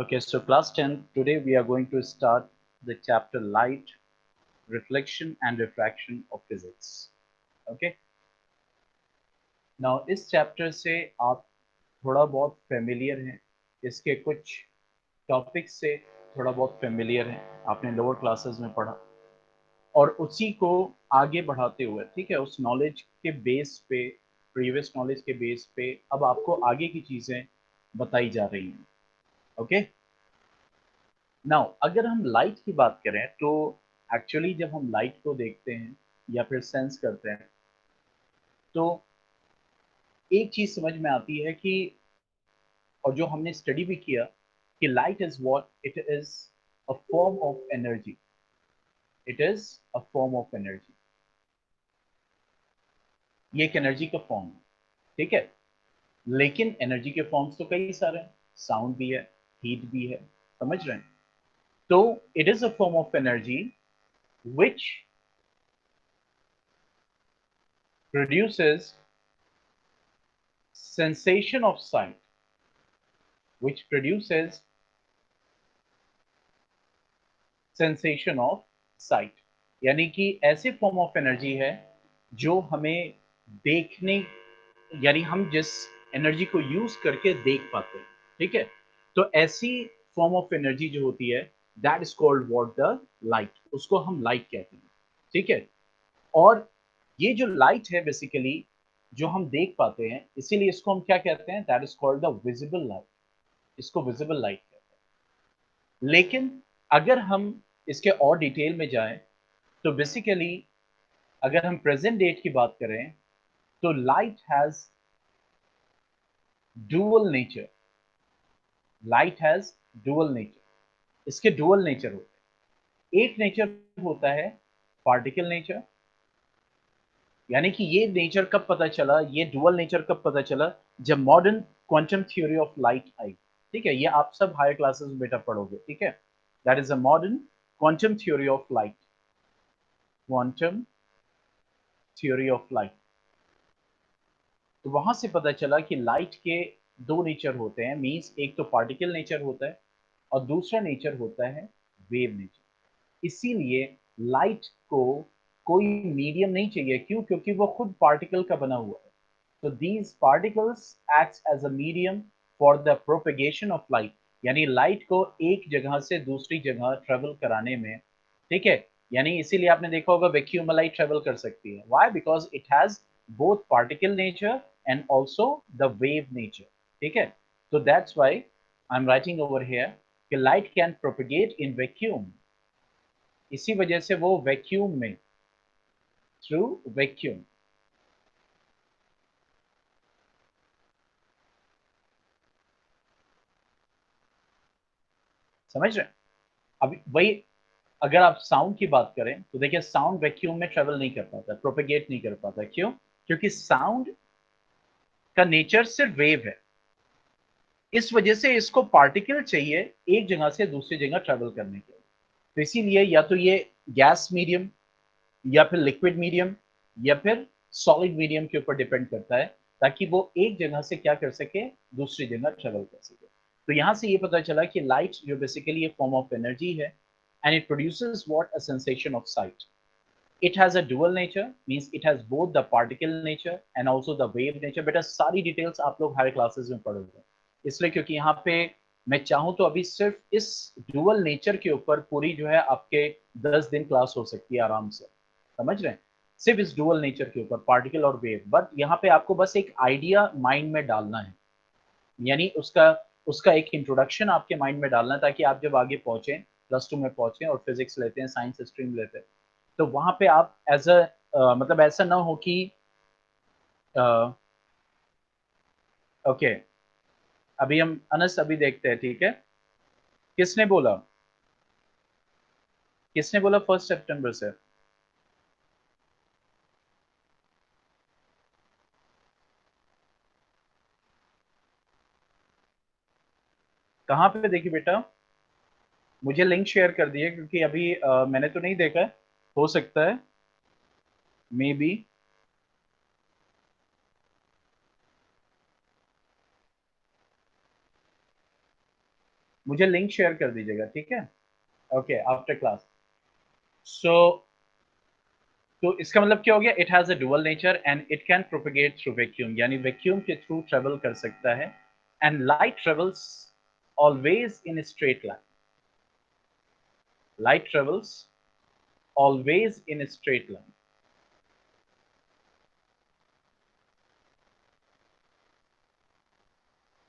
Okay, so class 10, today we are going to start the chapter Light, Reflection and Refraction of Physics. Okay, now इस chapter से आप थोड़ा बहुत familiar हैं, इसके कुछ टॉपिक्स से थोड़ा बहुत फेमिलियर हैं, आपने लोअर क्लासेस में पढ़ा और उसी को आगे बढ़ाते हुए, ठीक है, उस नॉलेज के बेस पे, प्रीवियस नॉलेज के बेस पे अब आपको आगे की चीज़ें बताई जा रही हैं. ओके, नाउ अगर हम लाइट की बात करें तो एक्चुअली जब हम लाइट को देखते हैं या फिर सेंस करते हैं तो एक चीज समझ में आती है कि, और जो हमने स्टडी भी किया, कि light is what it is, a form of energy. It is a form of energy. ये एक एनर्जी का फॉर्म है, ठीक है. लेकिन एनर्जी के फॉर्म्स तो कई सारे हैं, साउंड भी है, हीट भी है, समझ रहे हैं. तो it is a form of energy which produces sensation of sight, which produces sensation of sight. यानी कि ऐसे फॉर्म ऑफ एनर्जी है जो हमें देखने, यानी हम जिस एनर्जी को यूज करके देख पाते हैं, ठीक है. तो ऐसी फॉर्म ऑफ एनर्जी जो होती है, that is called what, the light. उसको हम लाइट कहते हैं, ठीक है. और ये जो लाइट है बेसिकली जो हम देख पाते हैं, इसीलिए इसको हम क्या कहते हैं, that is called the visible light. इसको विजिबल लाइट कहते हैं. लेकिन अगर हम इसके और डिटेल में जाएं तो बेसिकली अगर हम प्रेजेंट डेट की बात करें तो light has dual nature. Light has dual nature. इसके डुअल नेचर होते हैं. एक नेचर होता है पार्टिकल नेचर. यानी कि ये नेचर कब पता चला, ये डुअल नेचर कब पता चला, जब modern quantum theory of light आई. ठीक है, ये आप सब हायर क्लासेस में बेटा पढ़ोगे, ठीक है. That is a modern quantum theory of light. Quantum theory of light. तो वहां से पता चला कि लाइट के दो नेचर होते हैं, मीन्स एक तो पार्टिकल नेचर होता है और दूसरा नेचर होता है वेव नेचर. इसीलिए लाइट को कोई मीडियम नहीं चाहिए. क्यों? क्योंकि वो खुद पार्टिकल का बना हुआ है. तो these particles acts as a medium for the propagation of light. यानी लाइट को एक जगह से दूसरी जगह ट्रेवल कराने में, ठीक है. यानी इसीलिए आपने देखा होगा वैक्यूम में लाइट ट्रेवल कर सकती है. Why? Because it has both particle nature and also the wave nature, ठीक है. तो that's why I am writing over here कि light can propagate in vacuum. इसी वजह से वो वैक्यूम में, थ्रू वैक्यूम. समझ रहे हैं? अभी वही, अगर आप साउंड की बात करें तो देखिए साउंड वैक्यूम में ट्रेवल नहीं कर पाता, प्रोपेगेट नहीं कर पाता. क्यों? क्योंकि साउंड का नेचर सिर्फ वेव है. इस वजह से इसको पार्टिकल चाहिए एक जगह से दूसरी जगह ट्रेवल करने के लिए. तो इसीलिए या तो ये गैस मीडियम या फिर लिक्विड मीडियम या फिर सॉलिड मीडियम के ऊपर डिपेंड करता है, ताकि वो एक जगह से क्या कर सके, दूसरी जगह ट्रेवल कर सके. तो यहां से ये पता चला कि लाइट जो बेसिकली एक फॉर्म ऑफ एनर्जी है and it produces what, a sensation of site. It has a dual nature, means it has both the particle nature and also the wave nature. बेटा सारी डिटेल्स आप लोग higher classes में पढ़ोगे, इसलिए क्योंकि यहाँ पे मैं चाहूँ तो अभी सिर्फ इस डुअल नेचर के ऊपर पूरी जो है आपके 10 दिन क्लास हो सकती है आराम से. समझ रहे हैं? सिर्फ इस डुअल नेचर के ऊपर, पार्टिकल और वेव. बट यहाँ पे आपको बस एक आइडिया माइंड में डालना है, यानी उसका उसका एक इंट्रोडक्शन आपके माइंड में डालना है, ताकि आप जब आगे पहुंचे, प्लस टू में पहुंचे और फिजिक्स लेते हैं, साइंस स्ट्रीम लेते हैं, तो वहां पे आप एज अ मतलब ऐसा ना हो कि ओके. अभी हम अनस अभी देखते हैं, ठीक है. किसने बोला, किसने बोला 1 सितंबर से? कहाँ पे देखी बेटा? मुझे लिंक शेयर कर दिए, क्योंकि अभी मैंने तो नहीं देखा है. हो सकता है, मे बी. मुझे लिंक शेयर कर दीजिएगा, ठीक है? Okay, after class. सो तो इसका मतलब क्या हो गया? It has a dual nature and it can propagate through vacuum, यानी वैक्यूम के थ्रू ट्रेवल कर सकता है। And light travels always in straight line. Light travels always in straight line.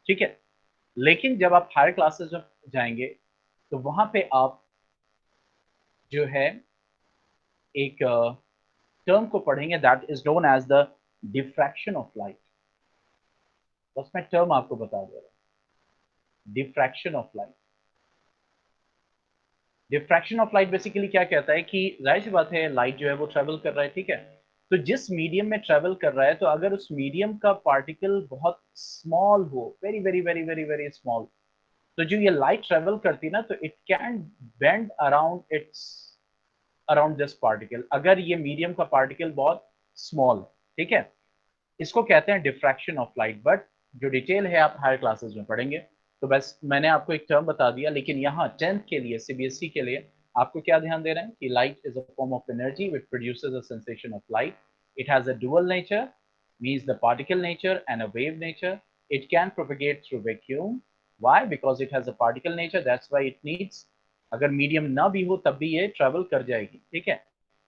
ठीक है, लेकिन जब आप हायर क्लासेस में जाएंगे तो वहां पे आप जो है एक टर्म को पढ़ेंगे that is known as the diffraction of light. बस मैं टर्म आपको बता दे रहा हूँ, diffraction of light. Diffraction of light basically क्या कहता है कि जाहिर सी बात है लाइट जो है वो ट्रेवल कर रहा है, ठीक है? तो जिस मीडियम में ट्रेवल कर रहा है, तो अगर उस मीडियम का पार्टिकल बहुत स्मॉल हो, very very very very very small, तो जो ये लाइट ट्रेवल करती है ना, तो it can bend around its around this particle, अगर ये मीडियम का पार्टिकल बहुत स्मॉल है, ठीक है? इसको कहते हैं डिफ्रैक्शन ऑफ लाइट। बट जो डिटेल है आप हायर क्लासेस में पढ़ेंगे। तो बस मैंने आपको एक टर्म बता दिया, लेकिन यहाँ 10th के लिए, सीबीएसई के लिए आपको क्या ध्यान देना है कि light is a form of energy which produces a sensation of light. It has a dual nature, means the particle nature and a wave nature. It can propagate through vacuum. Why? Because it has a particle nature, that's why it needs, अगर medium ना भी हो तब भी ये travel कर जाएगी, ठीक है?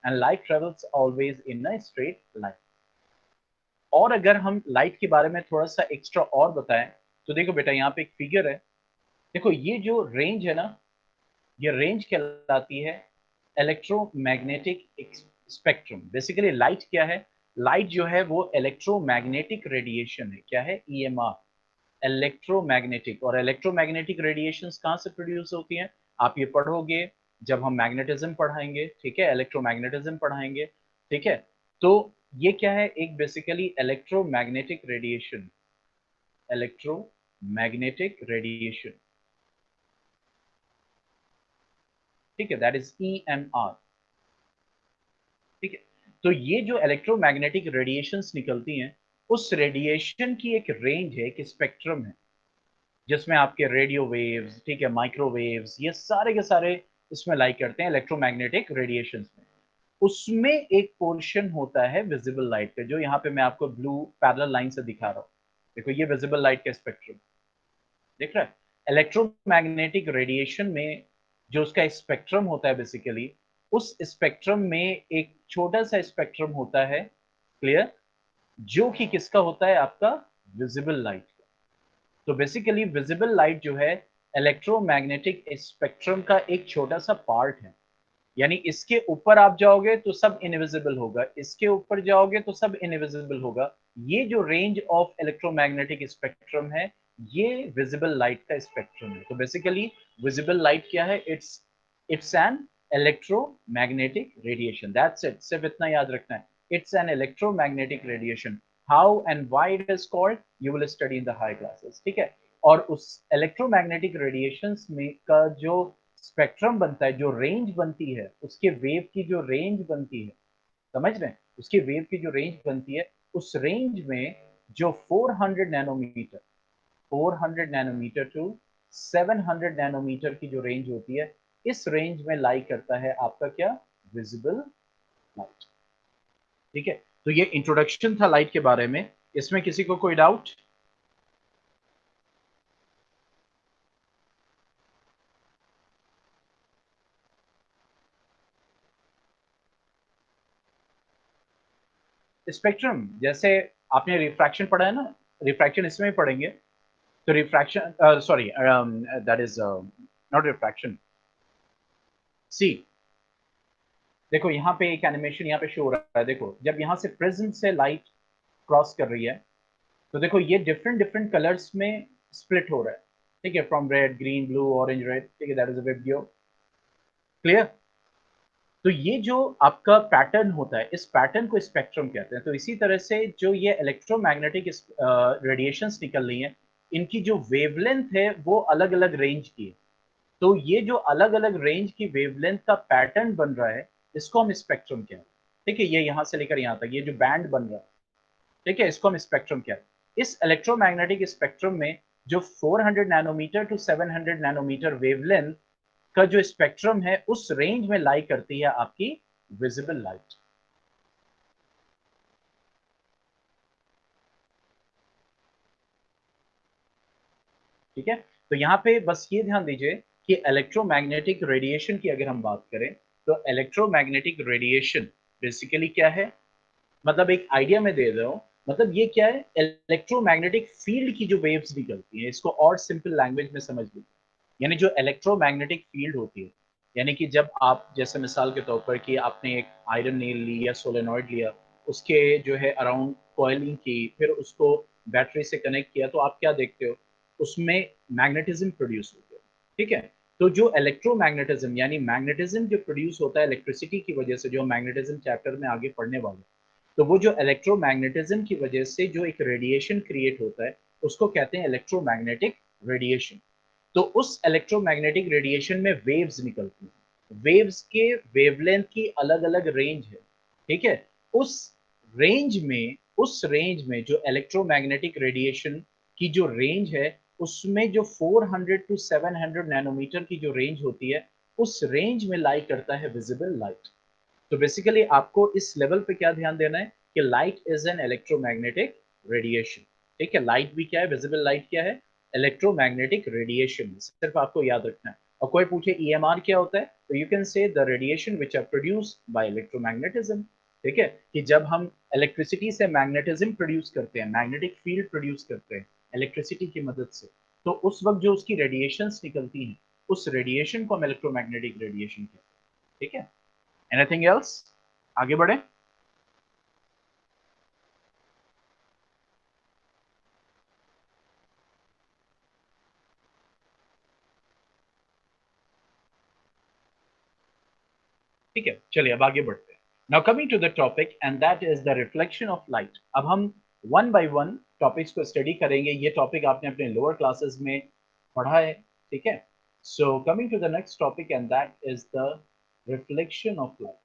And light travels always in a straight line. और अगर हम लाइट के बारे में थोड़ा सा एक्स्ट्रा और बताएं, तो देखो बेटा यहाँ पे एक फिगर है। देखो ये जो रेंज है ना, ये रेंज कहलाती है इलेक्ट्रोमैग्नेटिक स्पेक्ट्रम। बेसिकली लाइट क्या है? लाइट जो है वो इलेक्ट्रोमैग्नेटिक रेडिएशन है। क्या है? EMR, electromagnetic. और इलेक्ट्रोमैग्नेटिक रेडिएशंस कहाँ से प्रोड्यूस होती हैं? आप ये पढ़ोगे जब हम मैग्नेटिज्म पढ़ाएंगे, ठीक है? इलेक्ट्रोमैग्नेटिज्म पढ़ाएंगे, ठीक है? तो ये क्या है? एक basically electromagnetic radiation, electromagnetic radiation, ठीक है? दैट इज ईएमआर, ठीक है? तो ये जो इलेक्ट्रोमैग्नेटिक रेडिएशंस निकलती हैं, उस रेडिएशन की एक रेंज है, एक स्पेक्ट्रम है, जिसमें आपके रेडियो वेव्स, ठीक है, माइक्रोवेव्स, ये सारे के सारे इसमें लाई करते हैं इलेक्ट्रोमैग्नेटिक रेडिएशंस में। उसमें एक पोर्शन होता है विजिबल लाइट का, जो यहाँ पे मैं आपको ब्लू पैरेलल लाइन से दिखा रहा हूँ। देखो ये विजिबल लाइट का स्पेक्ट्रम देख रहा है। इलेक्ट्रोमैग्नेटिक रेडिएशन में जो उसका स्पेक्ट्रम होता है, बेसिकली उस स्पेक्ट्रम में एक छोटा सा स्पेक्ट्रम होता है, क्लियर? जो कि किसका होता है? आपका विजिबल लाइट। तो बेसिकली विजिबल लाइट जो है इलेक्ट्रोमैग्नेटिक स्पेक्ट्रम का एक छोटा सा पार्ट है। यानी इसके ऊपर आप जाओगे तो सब इनविजिबल होगा, इसके ऊपर जाओगे तो सब इनविजिबल होगा। ये जो रेंज ऑफ इलेक्ट्रोमैग्नेटिक स्पेक्ट्रम है, ये विजिबल लाइट का स्पेक्ट्रम है। तो बेसिकली विजिबल लाइट क्या है? It's an electromagnetic radiation, that's it. सिर्फ इतना याद रखना है, it's an electromagnetic radiation. How and why it is called, you will study in the higher classes, ठीक है? और उस इलेक्ट्रोमैग्नेटिक रेडिएशंस में का जो स्पेक्ट्रम बनता है, जो रेंज बनती है, उसके वेव की जो रेंज बनती है, समझ रहे हैं? उसकी वेव की जो रेंज बनती है, उस रेंज में जो 400 नैनोमीटर, 400 नैनोमीटर टू 700 नैनोमीटर की जो रेंज होती है, इस रेंज में लाई करता है आपका क्या? विजिबल लाइट, ठीक है? तो ये इंट्रोडक्शन था लाइट के बारे में। इसमें किसी को कोई डाउट? स्पेक्ट्रम जैसे आपने रिफ्रैक्शन पढ़ा है ना, रिफ्रैक्शन इसमें भी पढ़ेंगे। तो refraction, sorry, that is not refraction. See, देखो यहाँ पे एक एनिमेशन यहाँ पे शो हो रहा है। देखो जब यहाँ से प्रिज्म से लाइट क्रॉस कर रही है, तो देखो ये डिफरेंट डिफरेंट कलर्स में स्प्लिट हो रहा है, ठीक है? From red, green, blue, orange, red, ठीक है? That is a video, clear? तो ये जो आपका पैटर्न होता है, इस पैटर्न को स्पेक्ट्रम कहते हैं। तो इसी तरह से जो ये इलेक्ट्रोमैग्नेटिक रेडिएशंस निकल रही हैं, इनकी जो वेवलेंथ है वो अलग अलग रेंज की है। तो ये जो अलग अलग रेंज की वेवलेंथ का पैटर्न बन रहा है, इसको हम स्पेक्ट्रम कहते हैं, ठीक है? ये यहाँ से लेकर यहाँ तक ये जो बैंड बन रहा है, ठीक है, इसको हम स्पेक्ट्रम कहते हैं। इस इलेक्ट्रोमैग्नेटिक स्पेक्ट्रम में जो 400 नैनोमीटर टू 700 नैनोमीटर वेवलेंथ का जो स्पेक्ट्रम है उस रेंज में लाई करती है आपकी विजिबल लाइट। ठीक है, तो यहाँ पे बस ये ध्यान दीजिए कि इलेक्ट्रोमैग्नेटिक रेडिएशन की अगर हम बात करें तो इलेक्ट्रोमैग्नेटिक रेडिएशन बेसिकली क्या है, मतलब एक आइडिया में दे रहा हूं, मतलब ये क्या है, इलेक्ट्रोमैग्नेटिक फील्ड की जो वेव्स निकलती हैं, इसको और सिंपल लैंग्वेज में समझ लीजिए, यानी जो इलेक्ट्रोमैग्नेटिक फील्ड होती है, यानी कि जब आप जैसे मिसाल के तौर पर कि आपने एक आयरन नेल ली या सोलेनॉइड लिया, उसके जो है अराउंड कॉइलिंग की, फिर उसको बैटरी से कनेक्ट किया, तो आप क्या देखते हो, उसमें मैग्नेटिज्म प्रोड्यूस होती है। ठीक है, तो जो इलेक्ट्रोमैग्नेटिज्म यानी मैग्नेटिज्म जो प्रोड्यूस होता है इलेक्ट्रिसिटी की वजह से, जो मैग्नेटिज्म चैप्टर में आगे पढ़ने वाले, तो वो जो इलेक्ट्रोमैग्नेटिज्म की वजह से जो एक रेडिएशन क्रिएट होता है उसको कहते हैं इलेक्ट्रोमैग्नेटिक रेडिएशन। तो उस इलेक्ट्रोमैग्नेटिक रेडिएशन में वेव्स निकलती हैं, वेव्स के वेवलेंथ की अलग अलग रेंज है। ठीक है, उस रेंज में जो इलेक्ट्रोमैग्नेटिक रेडिएशन की जो रेंज है, उसमें जो 400 टू 700 नैनोमीटर की जो रेंज होती है, उस रेंज में लाई करता है विजिबल लाइट। तो बेसिकली आपको इस लेवल पे क्या ध्यान देना है कि light is an electromagnetic radiation. ठीक है, लाइट भी क्या है, विजिबल लाइट क्या है, इलेक्ट्रोमैग्नेटिक रेडिएशन, सिर्फ आपको याद रखना है। और कोई पूछे ईएमआर क्या होता है, तो you can say the radiation which are produced by electromagnetism. ठीक है, कि जब हम इलेक्ट्रिसिटी से मैग्नेटिज्म प्रोड्यूस करते हैं, मैग्नेटिक फील्ड प्रोड्यूस करते हैं इलेक्ट्रिसिटी की मदद से, तो उस वक्त जो उसकी रेडिएशंस निकलती हैं, उस रेडिएशन को हम इलेक्ट्रोमैग्नेटिक रेडिएशन कहते हैं। ठीक है, एनीथिंग एल्स, आगे बढ़े। ठीक है, चलिए अब आगे बढ़ते हैं। Now coming to the topic and that is the reflection of light. अब हम वन बाय वन टॉपिक्स को स्टडी करेंगे। ये टॉपिक आपने अपने लोअर क्लासेस में पढ़ा है। ठीक है, so coming to the next topic and that is the reflection of light.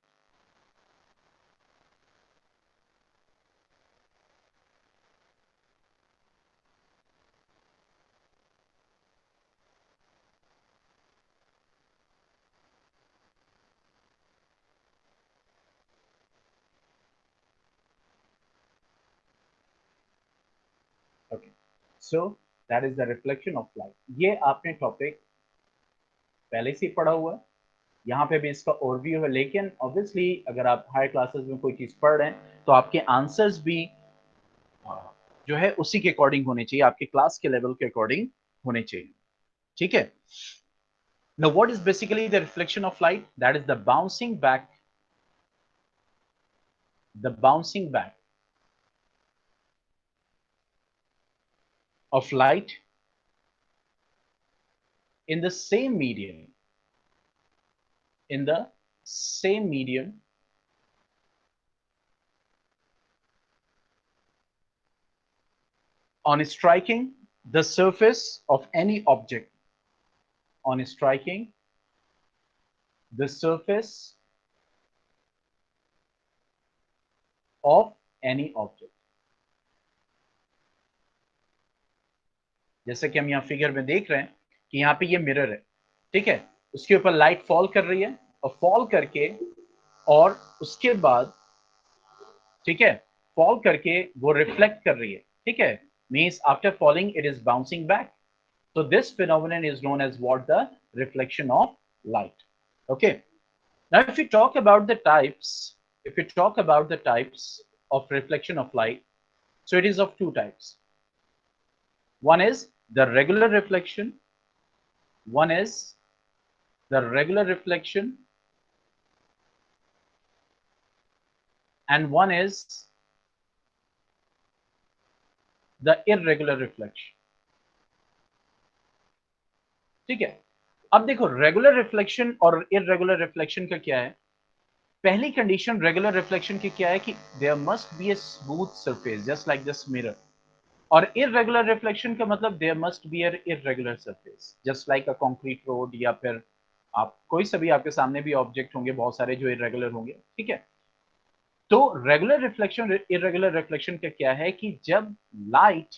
Okay, so that is the reflection of light. ये आपने टॉपिक पहले से ही पढ़ा हुआ है, यहाँ पे भी इसका ओवरव्यू है, लेकिन ऑब्वियसली अगर आप हायर क्लासेस में कोई चीज पढ़ रहे हैं तो आपके आंसर्स भी जो है उसी के अकॉर्डिंग होने चाहिए, आपके क्लास के लेवल के अकॉर्डिंग होने चाहिए। ठीक है, now what is basically the reflection of light? That is the bouncing back of light in the same medium, in the same medium on striking the surface of any object, on striking the surface of any object। जैसे कि हम यहाँ figure में देख रहे हैं कि यहाँ पे ये मिरर है। ठीक है, उसके ऊपर लाइट फॉल कर रही है और फॉल करके, और उसके बाद, ठीक है, फॉल करके वो रिफ्लेक्ट कर रही है। ठीक है, means after falling it is bouncing back. So this phenomenon is known as what? The reflection of light. Okay. Now, if we talk about the types of reflection of light, so it is of two types. One is the regular reflection. One is the regular reflection, and one is the irregular reflection. ठीक है, अब देखो regular reflection और irregular reflection का क्या है। पहली condition regular reflection की क्या है कि there must be a smooth surface just like this mirror. और इरेगुलर रिफ्लेक्शन का मतलब there must be a irregular surface just like a concrete road, या फिर आप कोई सा भी आपके सामने भी ऑब्जेक्ट होंगे बहुत सारे जो इरेगुलर होंगे। ठीक है, तो रेगुलर रिफ्लेक्शन इरेगुलर रिफ्लेक्शन का क्या है कि जब लाइट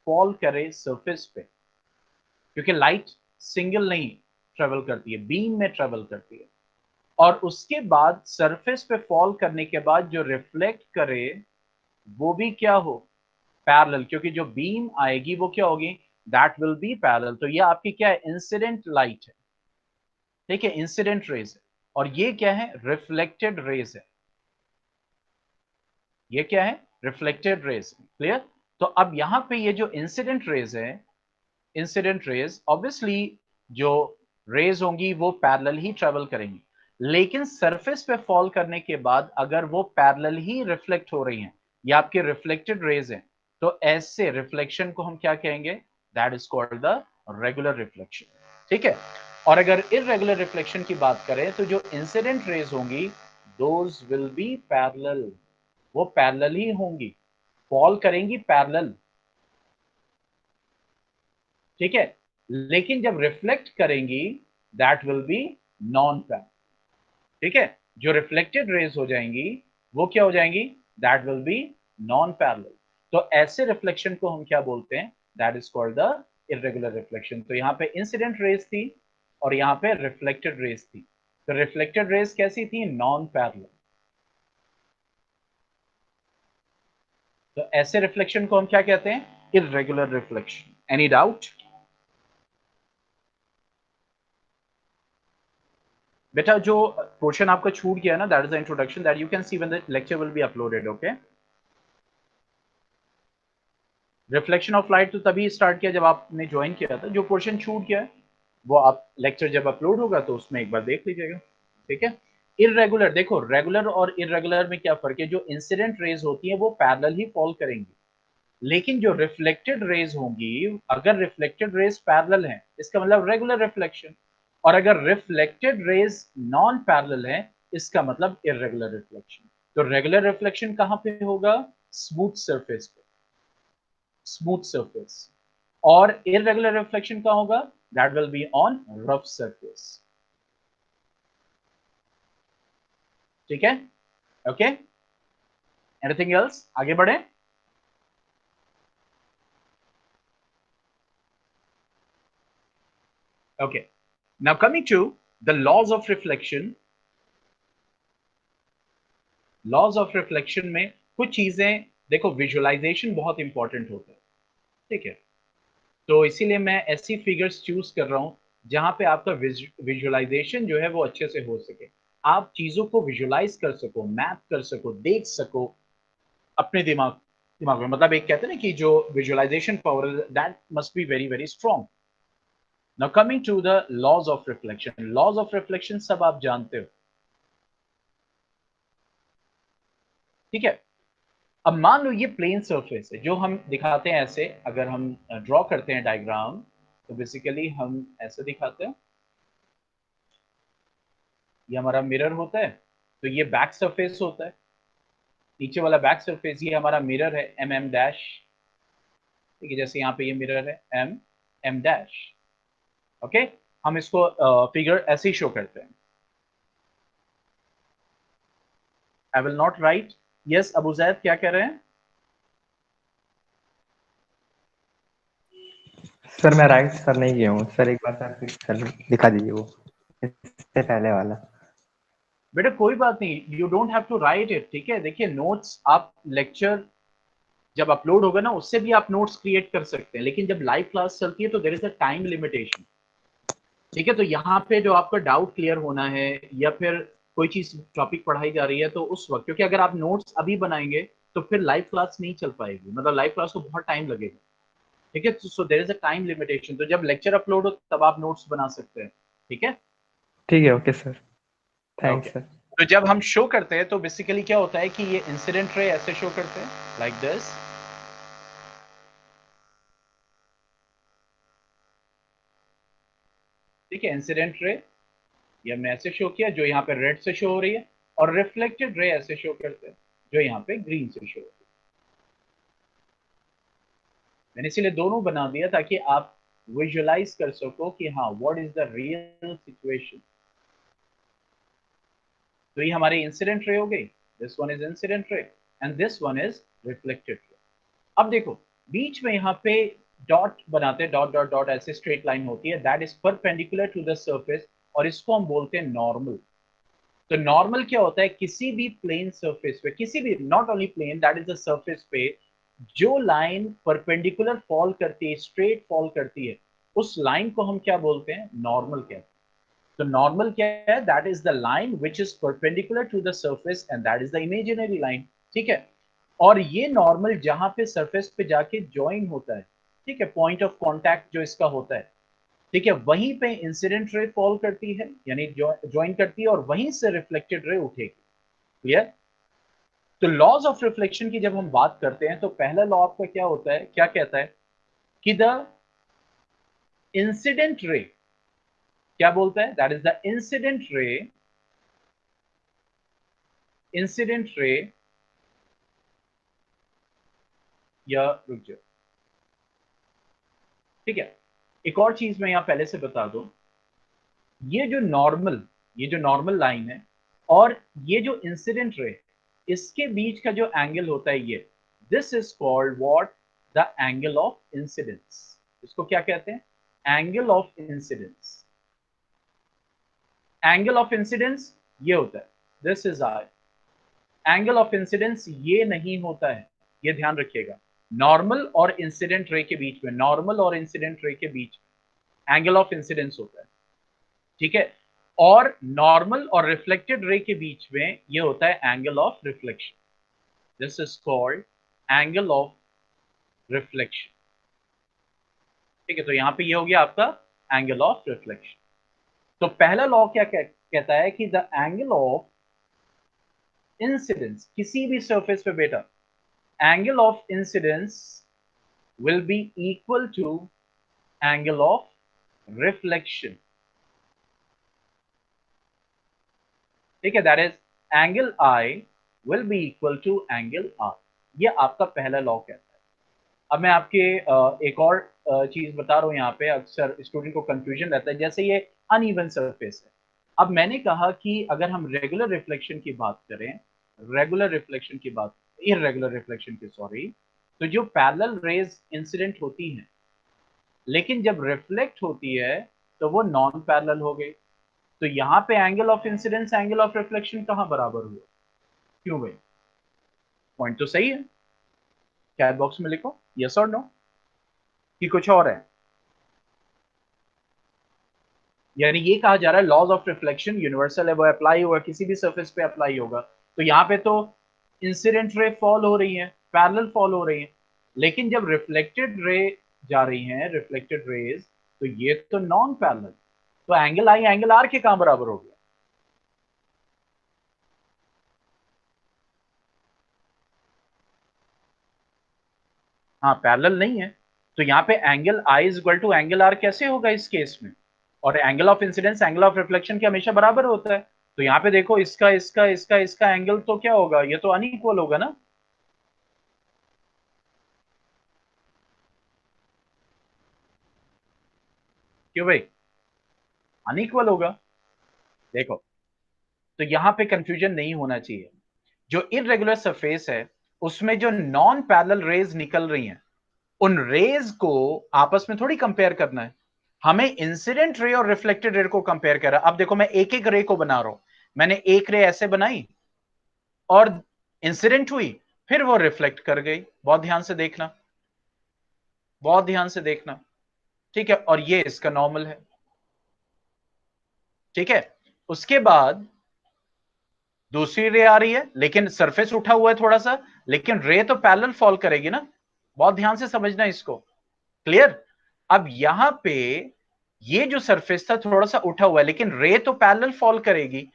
फॉल करे सरफेस पे, क्योंकि लाइट सिंगल नहीं ट्रेवल करती है, बीम में ट्रेवल करती है, और उसके बाद सरफेस पे फॉल करने के बाद जो रिफ्लेक्ट करे वो भी क्या हो, पैरेलल, क्योंकि जो बीम आएगी वो क्या होगी, दैट विल बी पैरेलल। तो ये आपकी क्या है, इंसिडेंट लाइट है, ठीक है, इंसिडेंट रेज है, और ये क्या है, रिफ्लेक्टेड रेज है, ये क्या है, रिफ्लेक्टेड रेज। क्लियर। तो अब यहां पे ये जो इंसिडेंट रेज है, इंसिडेंट रेज ऑब्वियसली जो रेज होंगी वो पैरेलल ही ट्रेवल करेंगी, लेकिन सरफेस पे फॉल करने के बाद अगर वो पैरेलल ही रिफ्लेक्ट हो रही हैं, ये आपके रिफ्लेक्टेड रेज हैं, तो ऐसे रिफ्लेक्शन को हम क्या कहेंगे, that is called the regular reflection. ठीक है। और अगर इररेगुलर रिफ्लेक्शन की बात करें तो जो इंसिडेंट रेज होंगी दोज विल बी पैरेलल, वो पैरेलल ही होंगी, फॉल करेंगी पैरेलल। ठीक है। लेकिन जब रिफ्लेक्ट करेंगी that will B non parallel. ठीक है। जो रिफ्लेक्टेड रेज हो जाएंगी वो क्या हो जाएंगी, that will B non parallel. तो ऐसे रिफ्लेक्शन को हम क्या बोलते हैं, that is called the irregular reflection. तो यहां पे इंसिडेंट रेज थी और यहां पे रिफ्लेक्टेड रेज थी। तो रिफ्लेक्टेड रेज कैसी थी, नॉन पैरेलल। तो ऐसे रिफ्लेक्शन को हम क्या कहते हैं, इररेगुलर रिफ्लेक्शन। Any doubt. बेटा जो पोर्शन आपका छूट गया ना, that is the introduction that you can see when the lecture will be uploaded. Okay. Reflection of light तो तभी स्टार्ट किया जब आपने ज्वाइन किया था। जो पोर्शन छूट गया है वो आप लेक्चर जब अपलोड होगा तो उसमें एक बार देख लीजिएगा। ठीक है। इररेगुलर, देखो रेगुलर और इररेगुलर में क्या फर्क है, जो इंसिडेंट रेज होती है वो पैरेलल ही फॉल करेंगी, लेकिन जो रिफ्लेक्टेड रेज होंगी, अगर रिफ्लेक्टेड रेज पैरेलल हैं इसका मतलब रेगुलर रिफ्लेक्शन, और अगर रिफ्लेक्टेड रेज नॉन पैरेलल है इसका मतलब इररेगुलर रिफ्लेक्शन। तो रेगुलर रिफ्लेक्शन कहां पे होगा, स्मूथ सरफेस पे, स्मूथ सरफेस। और इररेगुलर रिफ्लेक्शन कहां होगा, that will be on rough surface. ठीक है। ओके। एनीथिंग एल्स, आगे बढ़े। Okay. Now coming to the laws of reflection. Laws of reflection में कुछ चीजें देखो, विजुअलाइजेशन बहुत इंपॉर्टेंट होता है। ठीक है। तो इसीलिए मैं ऐसी फिगर्स चूज कर रहा हूं जहां पे आपका विजुअलाइजेशन जो है वो अच्छे से हो सके, आप चीजों को विजुअलाइज कर सको, मैप कर सको, देख सको अपने दिमाग दिमाग में। मतलब एक कहते हैं ना कि जो visualisation power that must be very very strong. Now coming to the laws of reflection. Laws of reflection सब आप जानते हो। ठीक है। अब मान लो ये प्लेन सरफेस है जो हम दिखाते हैं ऐसे, अगर हम ड्रॉ करते हैं डायग्राम तो बेसिकली हम ऐसे दिखाते हैं, ये हमारा मिरर होता है, तो ये बैक सरफेस होता है, नीचे वाला बैक सरफेस, ये हमारा मिरर है एम एम डैश। ठीक है। जैसे यहाँ पे ये मिरर है एम एम डैश। ओके। हम इसको फिगर ऐसे ही शो करते हैं। I will not right. Yes Abu Zaid क्या कह रहे हैं। सर मैं राइट सर नहीं किया हूँ सर, एक बार सर सर दिखा दीजिए वो इससे पहले वाला। बेटा कोई बात नहीं, you don't have to write it. ठीक है। देखिए नोट्स आप लेक्चर जब अपलोड होगा ना उससे भी आप नोट्स क्रिएट कर सकते हैं, लेकिन जब लाइव क्लास चलती है तो there is a time limitation. ठीक है। तो यहाँ पे जो आपका डाउट क्लियर होना है या फिर कोई चीज टॉपिक पढ़ाई जा रही है तो उस वक्त, क्योंकि अगर आप नोट्स अभी बनाएंगे तो फिर लाइव क्लास नहीं चल पाएगी, मतलब लाइव क्लास को बहुत टाइम लगेगा। ठीक है। So there is a time limitation, तो जब लेक्चर अपलोड हो तब आप नोट्स बना सकते हैं। ठीक है। ठीक है, okay sir, okay. Thanks sir. तो जब हम शो करते हैं तो बेसिकली क्या होता है कि ये इंसिडेंट रे ऐसे शो करते हैं लाइक दिस। ठीक है। इंसिडेंट रे ये हमने ऐसे शो किया जो यहाँ पे रेड से शो हो रही है, और रिफ्लेक्टेड रे ऐसे शो करते हैं जो यहाँ पे ग्रीन से शो हो रही है। मैंने इसीलिए दोनों बना दिया ताकि आप विजुअलाइज कर सको कि हाँ what is the real situation. तो ये हमारी इंसिडेंट रे हो गई, this one is incident ray and this one is reflected ray. अब देखो बीच में यहाँ पे डॉट बनाते हैं, डॉट डॉट डॉट ऐसे स्ट्रेट लाइन होती है, that is perpendicular to the surface, और इसको हम बोलते हैं नॉर्मल। तो नॉर्मल क्या होता है, किसी भी प्लेन सरफेस पे, किसी भी, not only plane, that is the surface पे जो लाइन परपेंडिकुलर फॉल करती है, स्ट्रेट फॉल करती है, उस लाइन को हम क्या बोलते हैं, नॉर्मल कहते हैं। तो नॉर्मल क्या है, that is the line which is perpendicular to the surface and that is the imaginary line. ठीक है, और ये नॉर्मल जहां पे सरफेस पे जाके ज्वाइन होता है, ठीक है, पॉइंट ऑफ कांटेक्ट जो इसका होता है, ठीक है, वहीं पे इंसिडेंट रे फॉल करती है, यानी ज्वाइन करती है, और वहीं से रिफ्लेक्टेड रे उठेगी। क्लियर? तो लॉज ऑफ रिफ्लेक्शन की जब हम बात करते हैं तो पहला लॉ आपका क्या होता है, क्या कहता है कि द इंसिडेंट रे, क्या बोलता है, that is the incident ray, या रुक जाओ, ठीक है, एक और चीज मैं यहां पहले से बता दूं, ये जो नॉर्मल, ये जो नॉर्मल लाइन है और ये जो इंसिडेंट रे, इसके बीच का जो एंगल होता है ये, this is called what, the angle of incidence. इसको क्या कहते हैं, angle of incidence. Angle of incidence ये होता है, this is I. Angle of incidence ये नहीं होता है, ये ध्यान रखिएगा, नॉर्मल और इंसिडेंट रे के बीच में, नॉर्मल और इंसिडेंट रे के बीच में एंगल ऑफ इंसिडेंस होता है। ठीक है, और नॉर्मल और रिफ्लेक्टेड रे के बीच में ये होता है angle of reflection. This is called angle of reflection. ठीक है, तो यहां पे ये हो गया आपका एंगल ऑफ रिफ्लेक्शन। तो पहला लॉ क्या कहता है कि द एंगल ऑफ इंसिडेंस, किसी भी सरफेस पे बेटा, angle of incidence will be equal to angle of reflection. ठीक है, that is angle I will be equal to angle R। ये आपका पहला लॉ कहता है। अब मैं आपके एक और चीज बता रहा हूं, यहाँ पे अक्सर स्टूडेंट को कंफ्यूजन रहता है, जैसे ये अनइवन सरफेस है। अब मैंने कहा कि अगर हम रेगुलर रिफ्लेक्शन की बात करें, रेगुलर रिफ्लेक्शन की बात, इररेगुलर रिफ्लेक्शन की सॉरी, तो जो पैरेलल रेज इंसिडेंट होती हैं, लेकिन जब रिफ्लेक्ट होती है तो वो नॉन पैरेलल हो गई। तो यहां पे angle of incidence angle of reflection कहां बराबर हुआ, क्यों भाई? पॉइंट तो सही है, चैट बॉक्स में लिखो यस और नो, कि कुछ और है। यानी ये कहा जा रहा है लॉज ऑफ रिफ्लेक्शन यूनिवर्सल है, वो अप्लाई होगा, किसी भी सरफेस पे अप्लाई होगा। तो यहाँ पे तो इंसिडेंट रे फॉल हो रही है, पैरेलल फॉल हो रही है, लेकिन जब रिफ्लेक्टेड रे जा रही हैं, रिफ्लेक्टेड रेज, तो ये तो नॉन पैरेलल। तो एंगल आई एंगल आर के कहां बराबर हो गया? हाँ, पैरेलल नहीं है। तो यहाँ पे angle i is equal to angle r कैसे होगा इस केस में? और angle of incidence angle of reflection के हमेशा बराबर होता है। तो यहाँ पे देखो, इसका इसका इसका इसका एंगल तो क्या होगा, ये तो अनइक्वल होगा ना। क्यों भाई, अनइक्वल होगा। देखो, तो यहाँ पे कंफ्यूजन नहीं होना चाहिए। जो इररेगुलर सरफेस है उसमें जो नॉन पैरेलल रेज निकल रही हैं, उन रेज को आपस में थोड़ी कंपेयर करना है, हमें इंसिडेंट रे और रिफ्लेक्टेड रे को कंपेयर कर रहा है। अब देखो, मैं एक एक रे को बना रहा हूं, मैंने एक रे ऐसे बनाई और इंसिडेंट हुई, फिर वो रिफ्लेक्ट कर गई। बहुत ध्यान से देखना, बहुत ध्यान से देखना, ठीक है, और ये इसका नॉर्मल है। ठीक है, उसके बाद दूसरी रे आ रही है, लेकिन सरफेस उठा हुआ है थोड़ा सा, लेकिन रे तो पैरेलल फॉल करेगी ना। बहुत ध्यान से समझना इसको। क्लियर? अब यहां पे ये जो सरफेस था थोड़ा सा उठा हुआ है, लेकिन रे तो पैरेलल फॉल करेगी।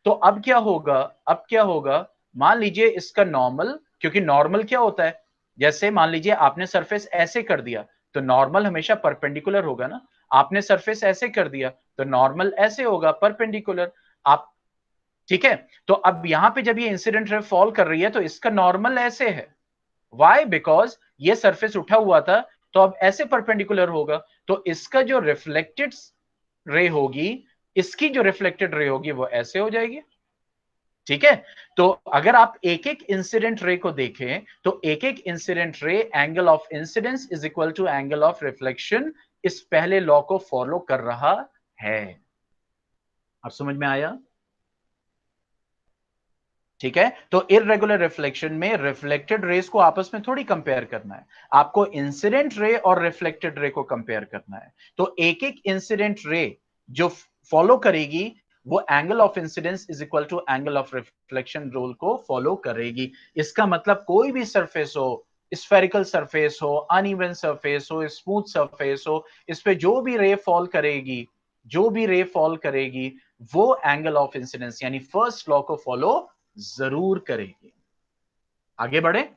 तो अब क्या होगा, अब क्या होगा, मान लीजिए इसका नॉर्मल, क्योंकि नॉर्मल क्या होता है, जैसे मान लीजिए आपने सरफेस ऐसे कर दिया, तो नॉर्मल हमेशा परपेंडिकुलर होगा ना। आपने सरफेस ऐसे कर दिया तो नॉर्मल ऐसे होगा, परपेंडिकुलर। आप, ठीक है, तो अब यहां पे जब ये इंसिडेंट रे फॉल कर रही है तो इसका नॉर्मल ऐसे है। वाई? बिकॉज ये सरफेस उठा हुआ था, तो अब ऐसे परपेंडिकुलर होगा। तो इसका जो रिफ्लेक्टेड रे होगी, इसकी जो रिफ्लेक्टेड रे होगी वो ऐसे हो जाएगी। ठीक है, तो अगर आप एक एक इंसिडेंट रे को देखें तो एक एक incident ray angle of incidence is equal to angle of reflection इस पहले लॉ को फॉलो कर रहा है। अब समझ में आया? ठीक है, तो इररेगुलर रिफ्लेक्शन में रिफ्लेक्टेड रेस को आपस में थोड़ी कंपेयर करना है, आपको इंसिडेंट रे और रिफ्लेक्टेड रे को कंपेयर करना है। तो एक एक इंसिडेंट रे जो फॉलो करेगी वो angle of incidence is equal to angle of reflection rule को फॉलो करेगी। इसका मतलब कोई भी सरफेस हो, स्फेरिकल सरफेस हो, अनइवन सरफेस हो, स्मूथ सरफेस हो, इस पे जो भी रे फॉल करेगी, जो भी रे फॉल करेगी वो एंगल ऑफ इंसिडेंस यानी फर्स्ट लॉ को फॉलो जरूर करेगी। आगे बढ़े,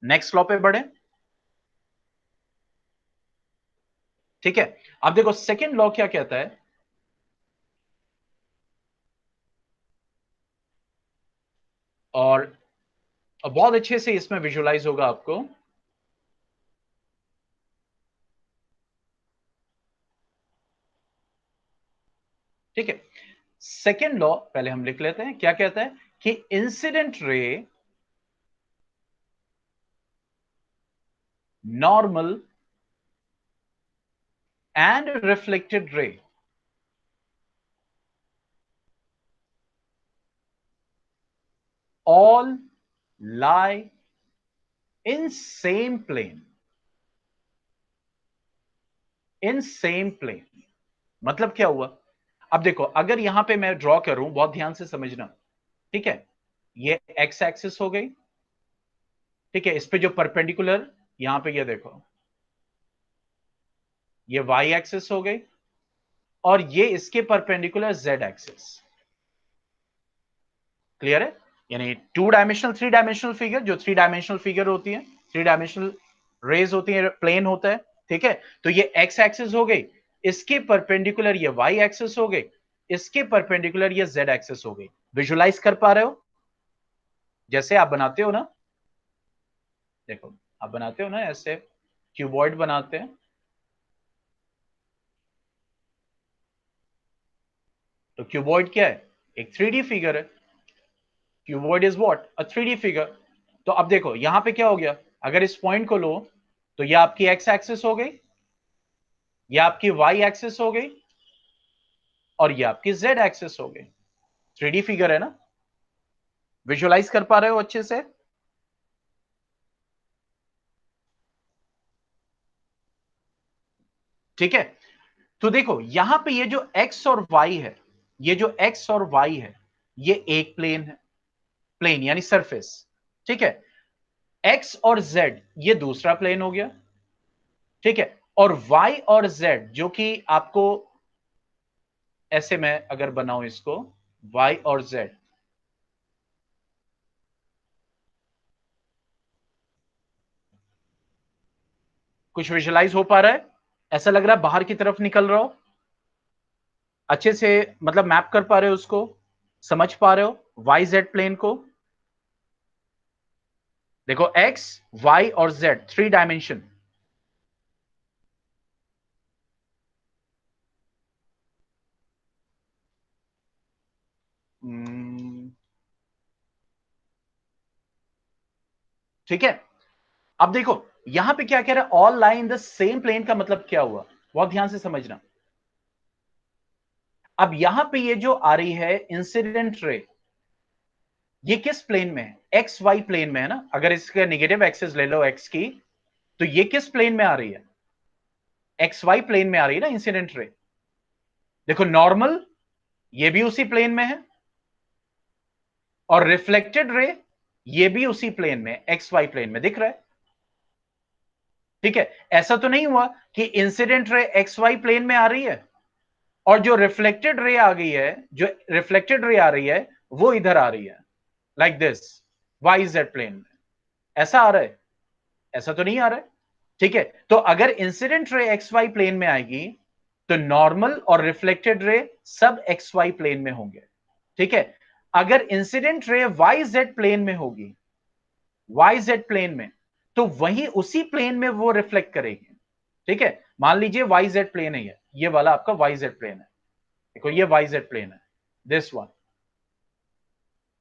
नेक्स्ट लॉ पे बढ़े। ठीक है, अब देखो सेकंड लॉ क्या कहता है, और बहुत अच्छे से इसमें विजुअलाइज होगा आपको। ठीक है, सेकंड लॉ पहले हम लिख लेते हैं, क्या कहता है कि incident ray normal and reflected ray all lie in same plane, in same plane। मतलब क्या हुआ? अब देखो अगर यहां पे मैं ड्रॉ करूं, बहुत ध्यान से समझना, ठीक है, ये एक्स एक्सिस हो गई, ठीक है, इस पे जो परपेंडिकुलर यहां पे ये देखो ये वाई एक्सिस हो गई, और ये इसके परपेंडिकुलर जेड एक्सिस। क्लियर है? यानी two dimensional three dimensional figure, जो थ्री डायमेंशनल फिगर होती है, थ्री डायमेंशनल रेज होती है, प्लेन होता है, ठीक है, तो ये एक्स एक्सिस हो गई, इसके परपेंडिकुलर ये वाई एक्सिस हो गई, इसके परपेंडिकुलर ये जेड एक्सिस हो गई। विजुलाइज कर पा रहे हो जैसे आप बनाते हो ना? देखो आप बनाते हो ना ऐसे, क्यूबॉइड बनाते हैं, तो क्यूबॉइड क्या है? एक थ्री डी फिगर है। Cuboid is what? A three D figure. तो अब देखो यहां पे क्या हो गया, अगर इस पॉइंट को लो तो ये आपकी एक्स एक्सिस हो गई, ये आपकी वाई एक्सिस हो गई, और ये आपकी जेड एक्सिस हो गई। थ्री डी फिगर है ना? विजुअलाइज कर पा रहे हो अच्छे से? ठीक है, तो देखो यहां पे ये जो एक्स और वाई है, ये जो एक्स और वाई है, ये एक प्लेन है, प्लेन यानी सरफेस, ठीक है। एक्स और जेड ये दूसरा प्लेन हो गया, ठीक है, और वाई और जेड जो कि आपको ऐसे मैं अगर बनाऊं इसको, वाई और जेड, कुछ विजुअलाइज हो पा रहा है? ऐसा लग रहा है बाहर की तरफ निकल रहा हो? अच्छे से मतलब मैप कर पा रहे हो उसको, समझ पा रहे हो वाई जेड प्लेन को? देखो एक्स, वाई और जेड थ्री डायमेंशन। ठीक है, अब देखो यहां पे क्या कह रहा है, all lie in the same plane का मतलब क्या हुआ, बहुत ध्यान से समझना। अब यहां पे ये जो आ रही है इंसिडेंट रे, ये किस प्लेन में है? एक्स वाई प्लेन में है ना? अगर इसके नेगेटिव एक्सिस ले लो एक्स की, तो ये किस प्लेन में आ रही है? एक्स वाई प्लेन में आ रही है ना इंसिडेंट रे। देखो नॉर्मल ये भी उसी प्लेन में है, और रिफ्लेक्टेड रे ये भी उसी प्लेन में, एक्स वाई प्लेन में दिख रहा है, ठीक है। ऐसा तो नहीं हुआ कि incident ray x Y plane में आ रही है और जो रिफ्लेक्टेड रे आ गई है, जो रिफ्लेक्टेड रे आ रही है वो इधर आ रही है, like this, Y Z plane में। ऐसा आ रहा है? ऐसा तो नहीं आ रहा है, ठीक है। तो अगर incident ray x Y plane में आएगी तो नॉर्मल और रिफ्लेक्टेड रे सब एक्स वाई प्लेन में होंगे, ठीक है। अगर incident ray Y Z plane में होगी, वाई जेड प्लेन में, तो वही उसी प्लेन में वो रिफ्लेक्ट करेगी, ठीक है। मान लीजिए वाई जेड प्लेन है, ये वाला आपका वाई जेड प्लेन है, देखो ये वाई जेड प्लेन है, दिस वन,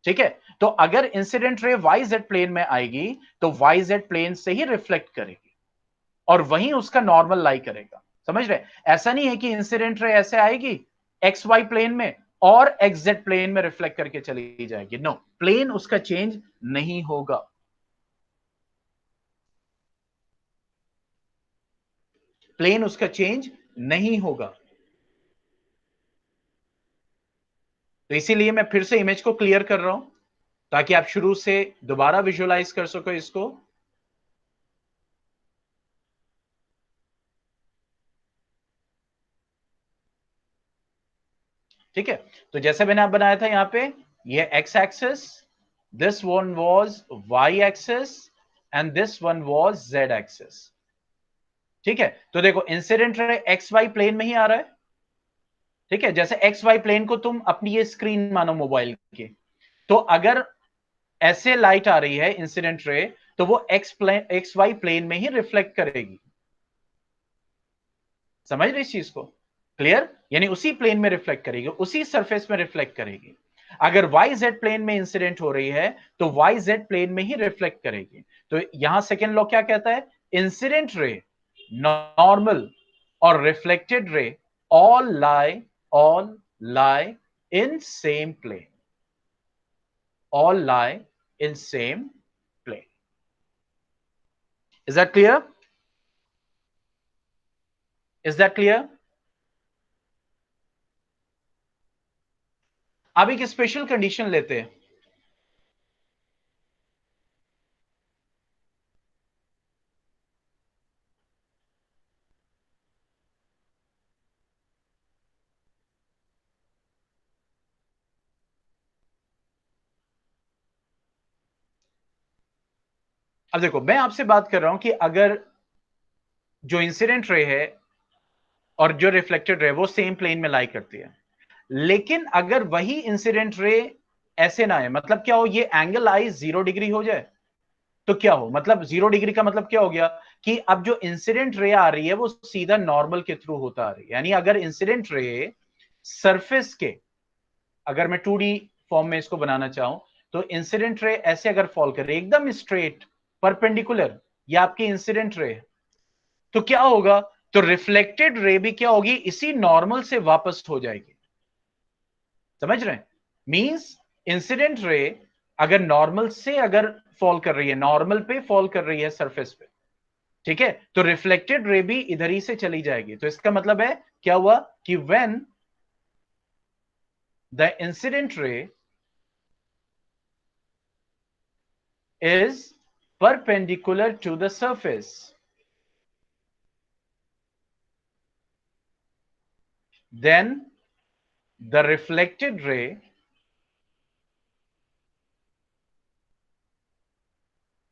ठीक है, तो अगर incident ray Y Z plane में आएगी तो वाई जेड प्लेन से ही रिफ्लेक्ट करेगी और वहीं उसका नॉर्मल लाई करेगा। समझ रहे? ऐसा नहीं है कि इंसिडेंट रे ऐसे आएगी एक्स वाई प्लेन में और एक्स जेड प्लेन में रिफ्लेक्ट करके चली जाएगी। नो, प्लेन उसका चेंज नहीं होगा। प्लेन उसका चेंज नहीं होगा। तो इसीलिए मैं फिर से इमेज को क्लियर कर रहा हूं ताकि आप शुरू से दोबारा विजुअलाइज कर सको इसको। ठीक है, तो जैसे मैंने आप बनाया था यहां पे, ये X axis, this one was Y axis and this one was Z axis. ठीक है, तो देखो incident ray x Y plane में ही आ रहा है। ठीक है, जैसे एक्स वाई प्लेन को तुम अपनी ये स्क्रीन मानो मोबाइल की, तो अगर ऐसे लाइट आ रही है इंसिडेंट रे तो वो एक्स वाई प्लेन में ही रिफ्लेक्ट करेगी। समझ रहे इस चीज को? क्लियर? यानी उसी प्लेन में रिफ्लेक्ट करेगी, उसी सरफेस में रिफ्लेक्ट करेगी। अगर वाई जेड प्लेन में इंसिडेंट हो रही है तो वाई जेड प्लेन में ही रिफ्लेक्ट करेगी। तो यहां सेकेंड लॉ क्या कहता है? इंसिडेंट रे, नॉर्मल और reflected ray all lie in same plane, all lie in same plane. Is that clear? Is that clear? अब एक स्पेशल कंडीशन लेते हैं। अब देखो, मैं आपसे बात कर रहा हूं कि अगर जो इंसिडेंट रे है और जो रिफ्लेक्टेड रे वो सेम प्लेन में लाई करती है, लेकिन अगर वही इंसिडेंट रे ऐसे ना है, मतलब क्या हो, ये एंगल आई 0 डिग्री हो जाए, तो क्या हो, मतलब 0 डिग्री का मतलब क्या हो गया कि अब जो इंसिडेंट रे आ रही है वो सीधा नॉर्मल के थ्रू होता आ रही है। यानी अगर इंसिडेंट रे सरफेस के, अगर मैं 2D फॉर्म में इसको बनाना चाहूं, तो इंसिडेंट रे ऐसे अगर फॉल कर रही है एकदम स्ट्रेट परपेंडिकुलर, ये आपकी इंसिडेंट रे, तो क्या होगा, तो रिफ्लेक्टेड रे भी क्या होगी, इसी नॉर्मल से वापस हो जाएगी। समझ रहे हैं? मींस इंसिडेंट रे अगर नॉर्मल से अगर फॉल कर रही है, नॉर्मल पे फॉल कर रही है सरफेस पे, ठीक है, तो रिफ्लेक्टेड रे भी इधर ही से चली जाएगी। तो इसका मतलब है क्या हुआ कि when the incident ray is perpendicular to the surface, then the reflected ray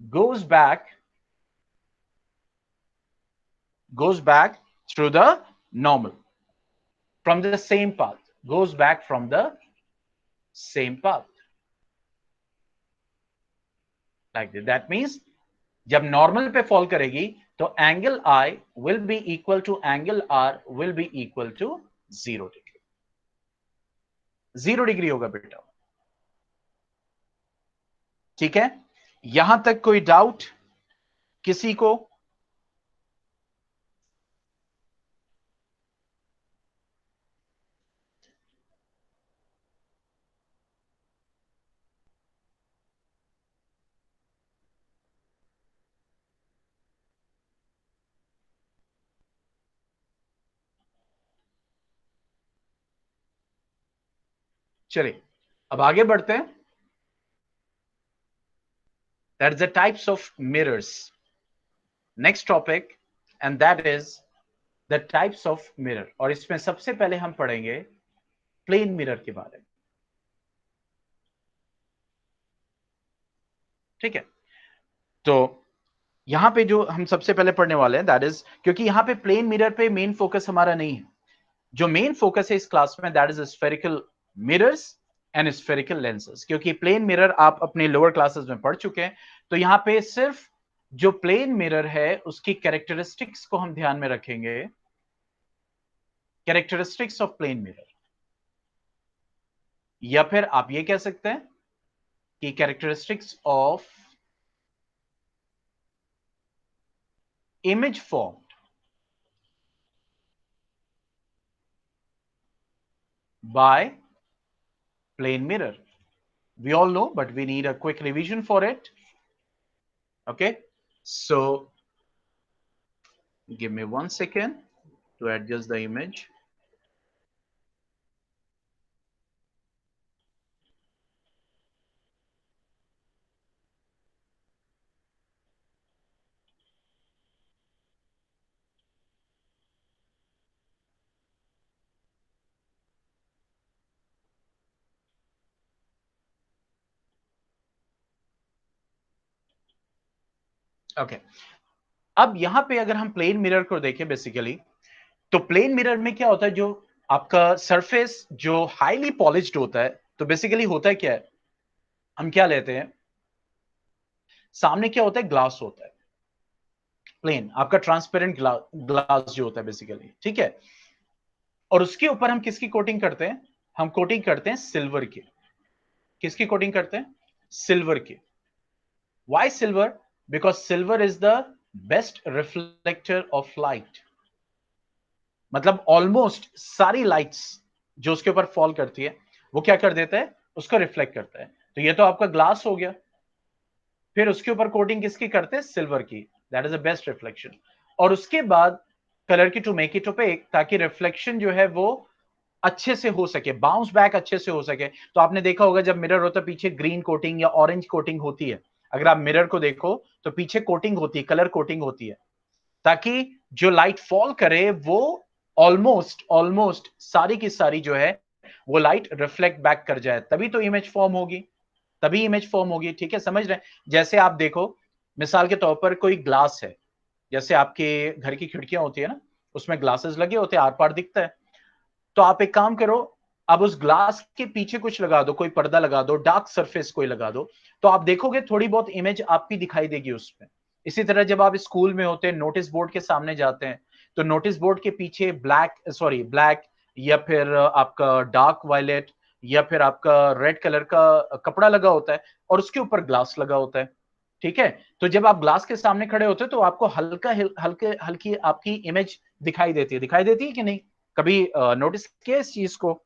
goes back through the normal, from the same path, goes back from the same path, like that means जब normal पे fall करेगी तो angle i will be equal to angle r will be equal to 0 degree. 0 degree होगा बेटा। ठीक है, यहां तक कोई डाउट किसी को? चलिए अब आगे बढ़ते हैं। That's the types of mirrors. Next topic, and that is the types of mirror. और इसमें सबसे पहले हम पढ़ेंगे प्लेन मिरर के बारे में। ठीक है, तो यहां पे जो हम सबसे पहले पढ़ने वाले हैं दैट इज, क्योंकि यहां पे प्लेन मिरर पे मेन फोकस हमारा नहीं है, जो मेन फोकस है इस क्लास में that is spherical mirrors and spherical lenses. क्योंकि प्लेन मिरर आप अपने लोअर क्लासेस में पढ़ चुके हैं, तो यहां पे सिर्फ जो प्लेन मिरर है उसकी कैरेक्टरिस्टिक्स को हम ध्यान में रखेंगे। कैरेक्टरिस्टिक्स ऑफ प्लेन मिरर, या फिर आप ये कह सकते हैं कि characteristics of image formed by plane mirror. We all know, but we need a quick revision for it. Okay, so give me 1 second to adjust the image. Okay, अब यहां पे अगर हम प्लेन मिरर को देखें बेसिकली, तो plane mirror में क्या होता है, जो आपका सरफेस जो हाईली पॉलिश्ड होता है, तो बेसिकली होता है क्या है, हम क्या लेते हैं, सामने क्या होता है, ग्लास होता है, प्लेन आपका ट्रांसपेरेंट ग्लास जो होता है बेसिकली, ठीक है। और उसके ऊपर हम किसकी कोटिंग करते हैं, हम कोटिंग करते हैं सिल्वर की। किसकी कोटिंग करते हैं, सिल्वर की। Why silver? Because silver is the best reflector of light. मतलब ऑलमोस्ट सारी लाइट्स जो उसके ऊपर फॉल करती है, वो क्या कर देता है, उसको रिफ्लेक्ट करता है। तो ये तो आपका ग्लास हो गया, फिर उसके ऊपर कोटिंग किसकी करते हैं, सिल्वर की। That is the best reflection. और उसके बाद कलर की टू मेक इट ओपेक, ताकि रिफ्लेक्शन जो है वो अच्छे से हो सके, बाउंस बैक अच्छे से हो सके। तो आपने देखा होगा जब मिरर होता है पीछे ग्रीन कोटिंग या ऑरेंज कोटिंग होती है, अगर आप मिरर को देखो तो पीछे कोटिंग होती है, कलर कोटिंग होती है, ताकि जो लाइट फॉल करे वो ऑलमोस्ट ऑलमोस्ट सारी की सारी जो है वो लाइट रिफ्लेक्ट बैक कर जाए, तभी तो इमेज फॉर्म होगी, तभी इमेज फॉर्म होगी। ठीक है, समझ रहे हैं। जैसे आप देखो, मिसाल के तौर पर कोई ग्लास है, जैसे आपके घर की खिड़कियां होती है ना, उसमें ग्लासेस लगे होते हैं, आर पार दिखता है। तो आप एक काम करो, अब उस ग्लास के पीछे कुछ लगा दो, कोई पर्दा लगा दो, डार्क सरफेस कोई लगा दो, तो आप देखोगे थोड़ी बहुत इमेज आपकी दिखाई देगी उसमें। इसी तरह जब आप स्कूल में होते हैं, नोटिस बोर्ड के सामने जाते हैं, तो नोटिस बोर्ड के पीछे ब्लैक या फिर आपका डार्क वायलेट या फिर आपका रेड कलर का कपड़ा लगा होता है, और उसके ऊपर ग्लास लगा होता है। ठीक है, तो जब आप ग्लास के सामने खड़े होते हो तो आपको हल्की आपकी इमेज दिखाई देती है कि नहीं, कभी नोटिस किया इस चीज को।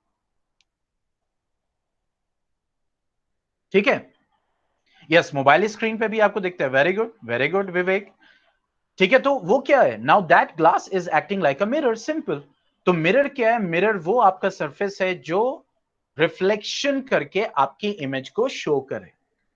ठीक है, यस, मोबाइल स्क्रीन पे भी आपको दिखता है। वेरी गुड विवेक। ठीक है, तो वो क्या है, now that glass is acting like a mirror, simple. तो मिरर क्या है, मिरर वो आपका सरफेस है जो रिफ्लेक्शन करके आपकी इमेज को शो करे।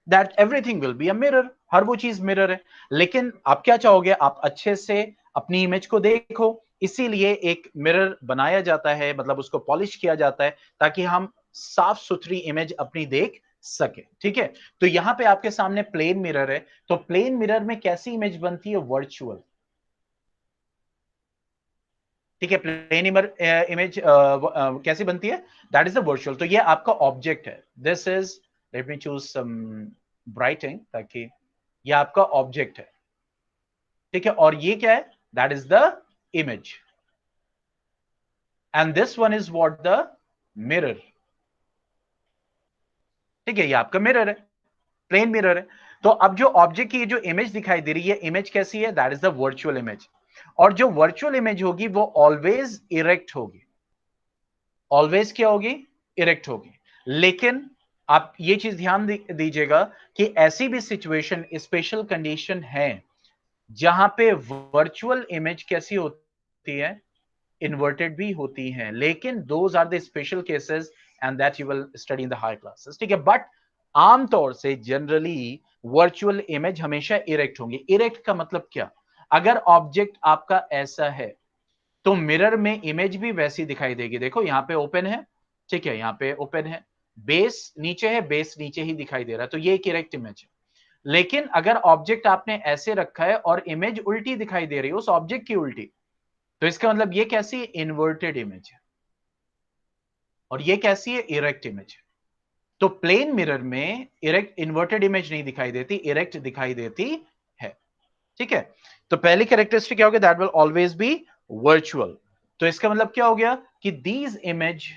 That everything will be a mirror, हर वो चीज मिरर है। लेकिन आप क्या चाहोगे, आप अच्छे से अपनी इमेज को देखो, इसीलिए एक मिरर बनाया जाता है, मतलब उसको पॉलिश किया जाता है, ताकि हम साफ सुथरी इमेज अपनी देख सके। ठीक है, तो यहां पे आपके सामने प्लेन मिरर है, तो प्लेन मिरर में कैसी इमेज बनती है, वर्चुअल। ठीक है, प्लेन इमेज कैसी बनती है, दैट इज द वर्चुअल। तो ये आपका ऑब्जेक्ट है, this is, let me choose some writing, ताकि ये आपका ऑब्जेक्ट है। ठीक है, और ये क्या है, that is the image, and this one is what, the mirror. ठीक है, ये आपका मिरर है, प्लेन मिरर है। तो अब जो ऑब्जेक्ट की जो इमेज दिखाई दे रही है, इमेज कैसी है, that is the virtual image. और जो वर्चुअल इमेज होगी वो ऑलवेज इरेक्ट होगी, ऑलवेज क्या होगी, इरेक्ट होगी। लेकिन आप ये चीज ध्यान दीजिएगा कि ऐसी भी सिचुएशन, स्पेशल कंडीशन है जहां पे वर्चुअल इमेज कैसी होती है, इन्वर्टेड भी होती हैं, लेकिन those are the special cases, and that you will study in the higher classes. ठीक है, बट आमतौर से जनरली वर्चुअल इमेज हमेशा इरेक्ट होंगे। इरेक्ट का मतलब क्या, अगर ऑब्जेक्ट आपका ऐसा है तो मिरर में इमेज भी वैसी दिखाई देगी। देखो यहां पे ओपन है, ठीक है, यहां पे ओपन है, बेस नीचे है, बेस नीचे ही दिखाई दे रहा है, तो ये एक इरेक्ट इमेज है। लेकिन अगर ऑब्जेक्ट आपने ऐसे रखा है और इमेज उल्टी दिखाई दे रही है, उस ऑब्जेक्ट की उल्टी, तो इसका मतलब ये कैसी इन्वर्टेड इमेज है, और ये कैसी है, इरेक्ट इमेज है। तो प्लेन मिरर में इरेक्ट इन्वर्टेड इमेज नहीं दिखाई देती, इरेक्ट दिखाई देती है। ठीक है, तो पहली कैरेक्टरिस्टिक क्या होगी, that will always be virtual. तो इसका मतलब क्या हो गया कि दीज इमेज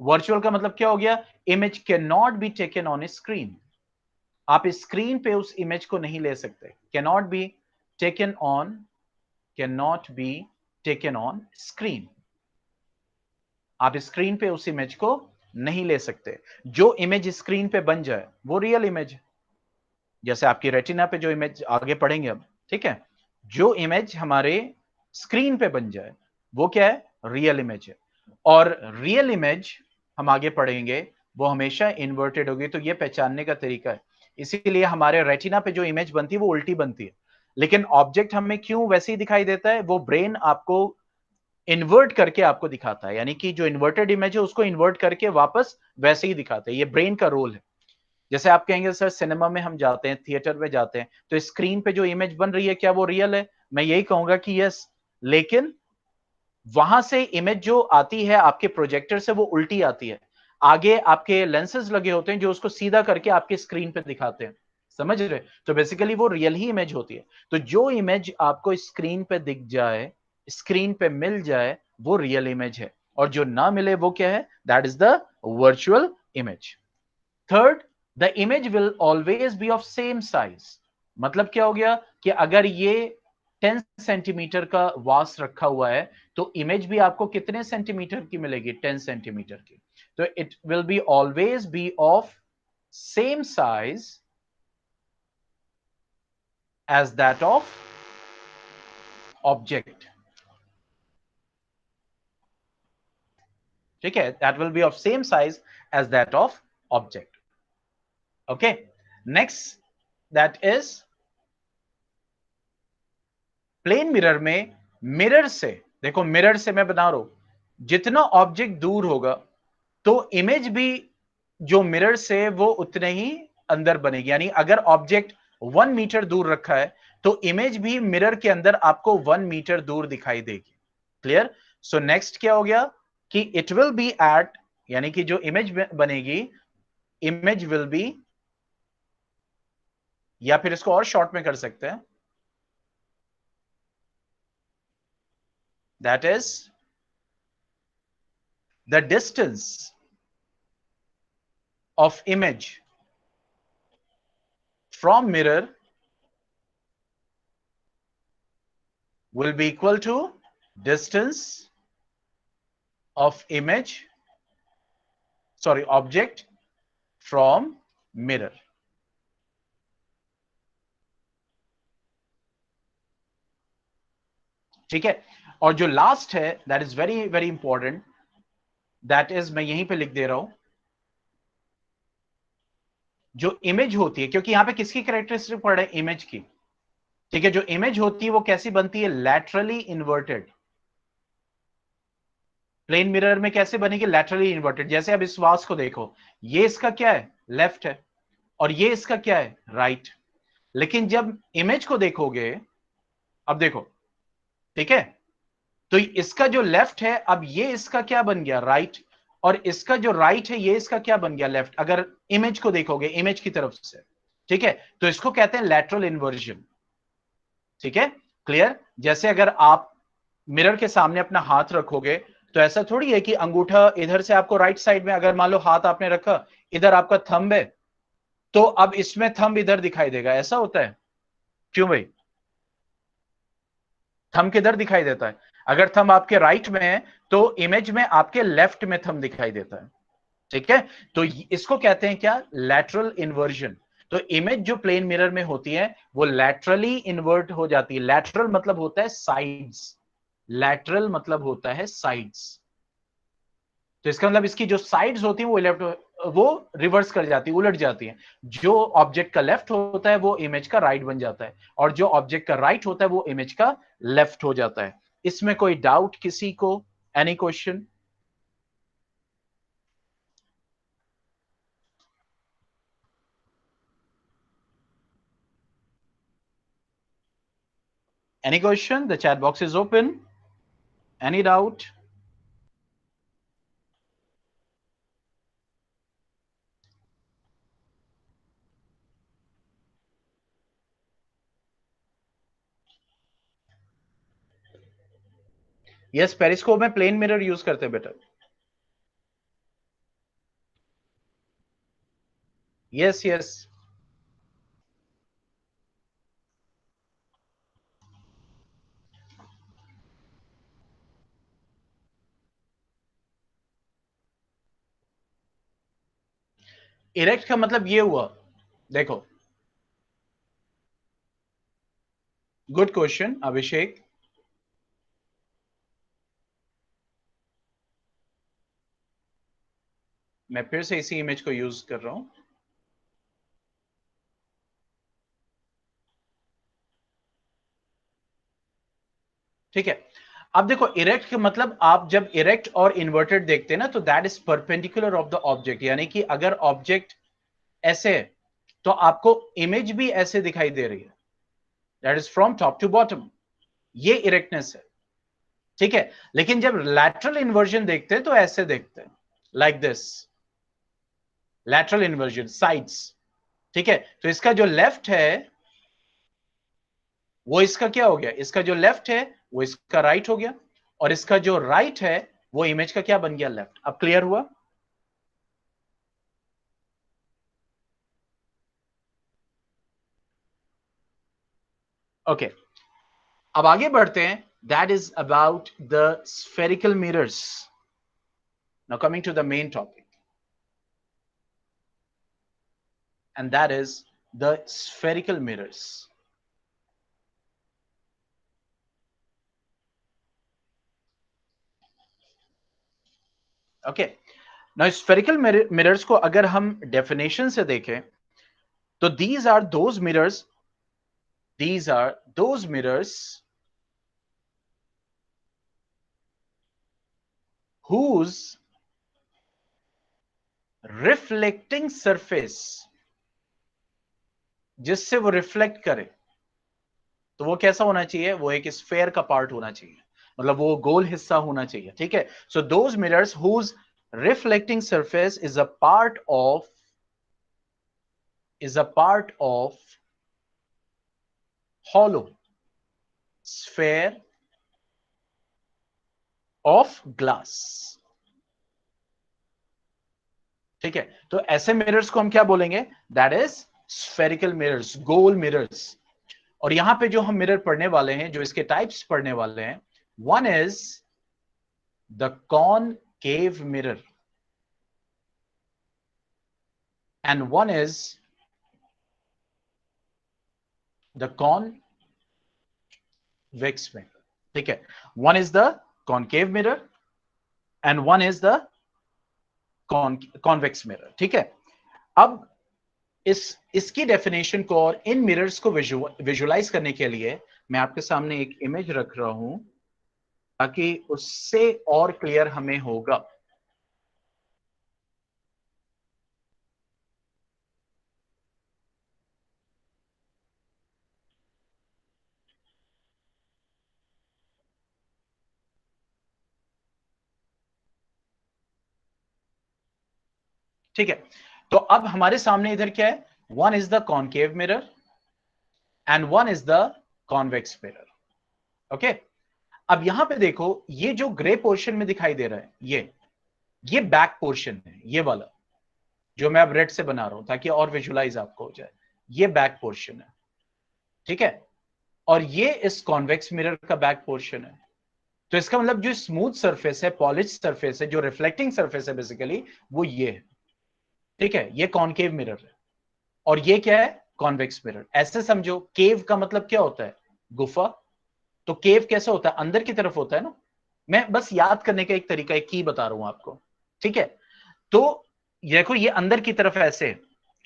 वर्चुअल का मतलब क्या हो गया? Image can not be taken on A screen. आप स्क्रीन पे उस इमेज को नहीं ले सकते। Can not be taken on, can not be taken on screen. आप स्क्रीन पे उस इमेज को नहीं ले सकते। जो इमेज स्क्रीन पे बन जाए वो रियल इमेज है। जैसे आपकी रेटिना पे जो इमेज आगे पढ़ेंगे अब, ठीक है, जो इमेज हमारे स्क्रीन पे बन जाए वो क्या है? रियल इमेज है। और रियल इमेज हम आगे पढ़ेंगे वो हमेशा इन्वर्टेड होगी। तो ये पहचानने का तरीका है। इसीलिए हमारे रेटिना पे जो इमेज बनती है वो उल्टी बनती है, लेकिन ऑब्जेक्ट हमें क्यों वैसे ही दिखाई देता है? वो ब्रेन आपको इन्वर्ट करके आपको दिखाता है, यानी कि जो इन्वर्टेड इमेज है उसको इन्वर्ट करके वापस वैसे ही दिखाता है। ये ब्रेन का रोल है। जैसे आप कहेंगे सर सिनेमा में हम जाते हैं, थिएटर में जाते हैं, तो स्क्रीन पे जो इमेज बन रही है क्या वो रियल है? मैं यही कहूंगा कि यस, लेकिन वहां से इमेज जो आती है आपके प्रोजेक्टर से वो उल्टी आती है। आगे आपके लेंसेज लगे होते हैं जो उसको सीधा करके आपके स्क्रीन पे दिखाते हैं। समझ रहे? तो बेसिकली वो रियल ही इमेज होती है। तो जो इमेज आपको स्क्रीन पे दिख जाए, स्क्रीन पे मिल जाए, वो रियल इमेज है। और जो ना मिले वो क्या है? That is the virtual image. Third, the image will always be of same size. मतलब क्या हो गया कि अगर ये 10 सेंटीमीटर का वास रखा हुआ है तो इमेज भी आपको कितने सेंटीमीटर की मिलेगी? 10 सेंटीमीटर की। तो it will be always be of same size as that of object. ठीक है, that will be of same size as that of object. Okay, next, that is plane mirror में, मिरर से, देखो mirror से मैं बता रहा हूं जितना ऑब्जेक्ट दूर होगा तो इमेज भी जो मिरर से वो उतने ही अंदर बनेगी। यानी अगर ऑब्जेक्ट 1 मीटर दूर रखा है तो इमेज भी मिरर के अंदर आपको 1 मीटर दूर दिखाई देगी। क्लियर? सो नेक्स्ट क्या हो गया कि इट विल बी एट, यानी कि जो इमेज बनेगी, इमेज विल बी, या फिर इसको और शॉर्ट में कर सकते हैं, that is the distance of image from mirror will be equal to distance of image, sorry, object from mirror. ठीक है? और जो लास्ट है that is very very important, that is, मैं यहीं पे लिख दे रहा हूं, जो इमेज होती है, क्योंकि यहां पे किसकी कैरेक्टरिस्टिक पढ़ रहे हैं? इमेज की। ठीक है, जो इमेज होती है वो कैसी बनती है? Laterally inverted. प्लेन मिरर में कैसे बनेगी? Laterally inverted. जैसे अब इस वास को देखो, ये इसका क्या है? लेफ्ट है, और ये इसका क्या है? राइट। लेकिन जब इमेज को देखोगे, अब देखो, ठीक है, तो इसका जो लेफ्ट है, अब ये इसका क्या बन गया? राइट। और इसका जो राइट है ये इसका क्या बन गया? लेफ्ट। अगर इमेज को देखोगे इमेज की तरफ से, ठीक है, तो इसको कहते हैं लैटरल इन्वर्जन। ठीक है, क्लियर? जैसे अगर आप मिरर के सामने अपना हाथ रखोगे तो ऐसा थोड़ी है कि अंगूठा इधर से आपको राइट साइड में, अगर मान लो हाथ आपने रखा, इधर आपका थंब है, तो अब इसमें थंब इधर दिखाई देगा, ऐसा होता है? क्यों भाई? थंब किधर दिखाई देता है? अगर थंब आपके राइट में है तो इमेज में आपके लेफ्ट में थंब दिखाई देता है। ठीक है, तो इसको कहते हैं क्या? Lateral inversion. तो इमेज जो प्लेन मिरर में होती है वो लैटरली इन्वर्ट हो जाती है। लैटरल मतलब होता है साइड्स, लैटरल मतलब होता है साइड्स। तो इसका मतलब इसकी जो साइड्स होती है वो लेफ्ट, वो रिवर्स कर जाती है, उलट जाती है। जो ऑब्जेक्ट का लेफ्ट होता है वो इमेज का राइट बन जाता है, और जो ऑब्जेक्ट का राइट होता है वो इमेज का लेफ्ट हो जाता है। इसमें कोई डाउट किसी को? Any question? Any question? The chat box is open. Any doubt? Yes, periscope में प्लेन मिरर यूज करते हैं बेटा। Yes yes. इरेक्ट का मतलब ये हुआ, देखो, गुड क्वेश्चन अभिषेक। मैं फिर से इसी इमेज को यूज कर रहा हूं। ठीक है, अब देखो इरेक्ट का मतलब, आप जब इरेक्ट और इन्वर्टेड देखते हैं ना, तो that is perpendicular of the object, यानी कि अगर ऑब्जेक्ट ऐसे है तो आपको इमेज भी ऐसे दिखाई दे रही है, that is from top to bottom, ये इरेक्टनेस है। ठीक है, लेकिन जब लैटरल इन्वर्जन देखते हैं तो ऐसे देखते हैं, like this, lateral inversion sides. ठीक है, तो इसका जो लेफ्ट है वो इसका क्या हो गया, इसका जो लेफ्ट है वो इसका राइट हो गया, और इसका जो राइट है वो इमेज का क्या बन गया, लेफ्ट। अब क्लियर हुआ? ओके, अब आगे बढ़ते हैं। That is about the spherical mirrors. Now coming to the main topic, and that is the spherical mirrors. Okay, now spherical mirrors को अगर हम definition से देखें तो these are those mirrors whose reflecting surface, जिससे वो रिफ्लेक्ट करे, तो वो कैसा होना चाहिए, वो एक स्फेयर का पार्ट होना चाहिए, मतलब वो गोल हिस्सा होना चाहिए। ठीक है, so those mirrors whose reflecting surface is a part of hollow sphere of glass। ठीक है, तो ऐसे मिरर्स को हम क्या बोलेंगे, that is spherical mirrors, goal mirrors. और यहां पे जो हम मिरर पढ़ने वाले हैं, जो इसके टाइप्स पढ़ने वाले हैं, one is the concave mirror and one is the convex mirror. ठीक है, one is the concave mirror and one is the convex mirror. ठीक है, अब इसकी डेफिनेशन को और इन मिरर्स को विजुअलाइज करने के लिए मैं आपके सामने एक इमेज रख रहा हूं, ताकि उससे और क्लियर हमें होगा। ठीक है, तो अब हमारे सामने इधर क्या है, one is the concave mirror and one is the convex mirror. Okay, अब यहां पे देखो, ये जो ग्रे पोर्शन में दिखाई दे रहा है, ये बैक पोर्शन है, ये वाला जो मैं अब रेड से बना रहा हूं ताकि और विजुलाइज आपको हो जाए, ये बैक पोर्शन है। ठीक है, और ये इस कॉन्वेक्स मिरर का बैक पोर्शन है। तो इसका मतलब जो स्मूथ सरफेस है, पॉलिश सरफेस है, जो रिफ्लेक्टिंग सरफेस है बेसिकली, वो ये है। ठीक है, ये कॉनकेव मिरर है, और ये क्या है, कॉन्वेक्स मिरर। ऐसे समझो, केव का मतलब क्या होता है, गुफा। तो केव कैसा होता है, अंदर की तरफ होता है ना। मैं बस याद करने का एक तरीका, एक की बता रहा हूं आपको। ठीक है, तो देखो ये अंदर की तरफ ऐसे है,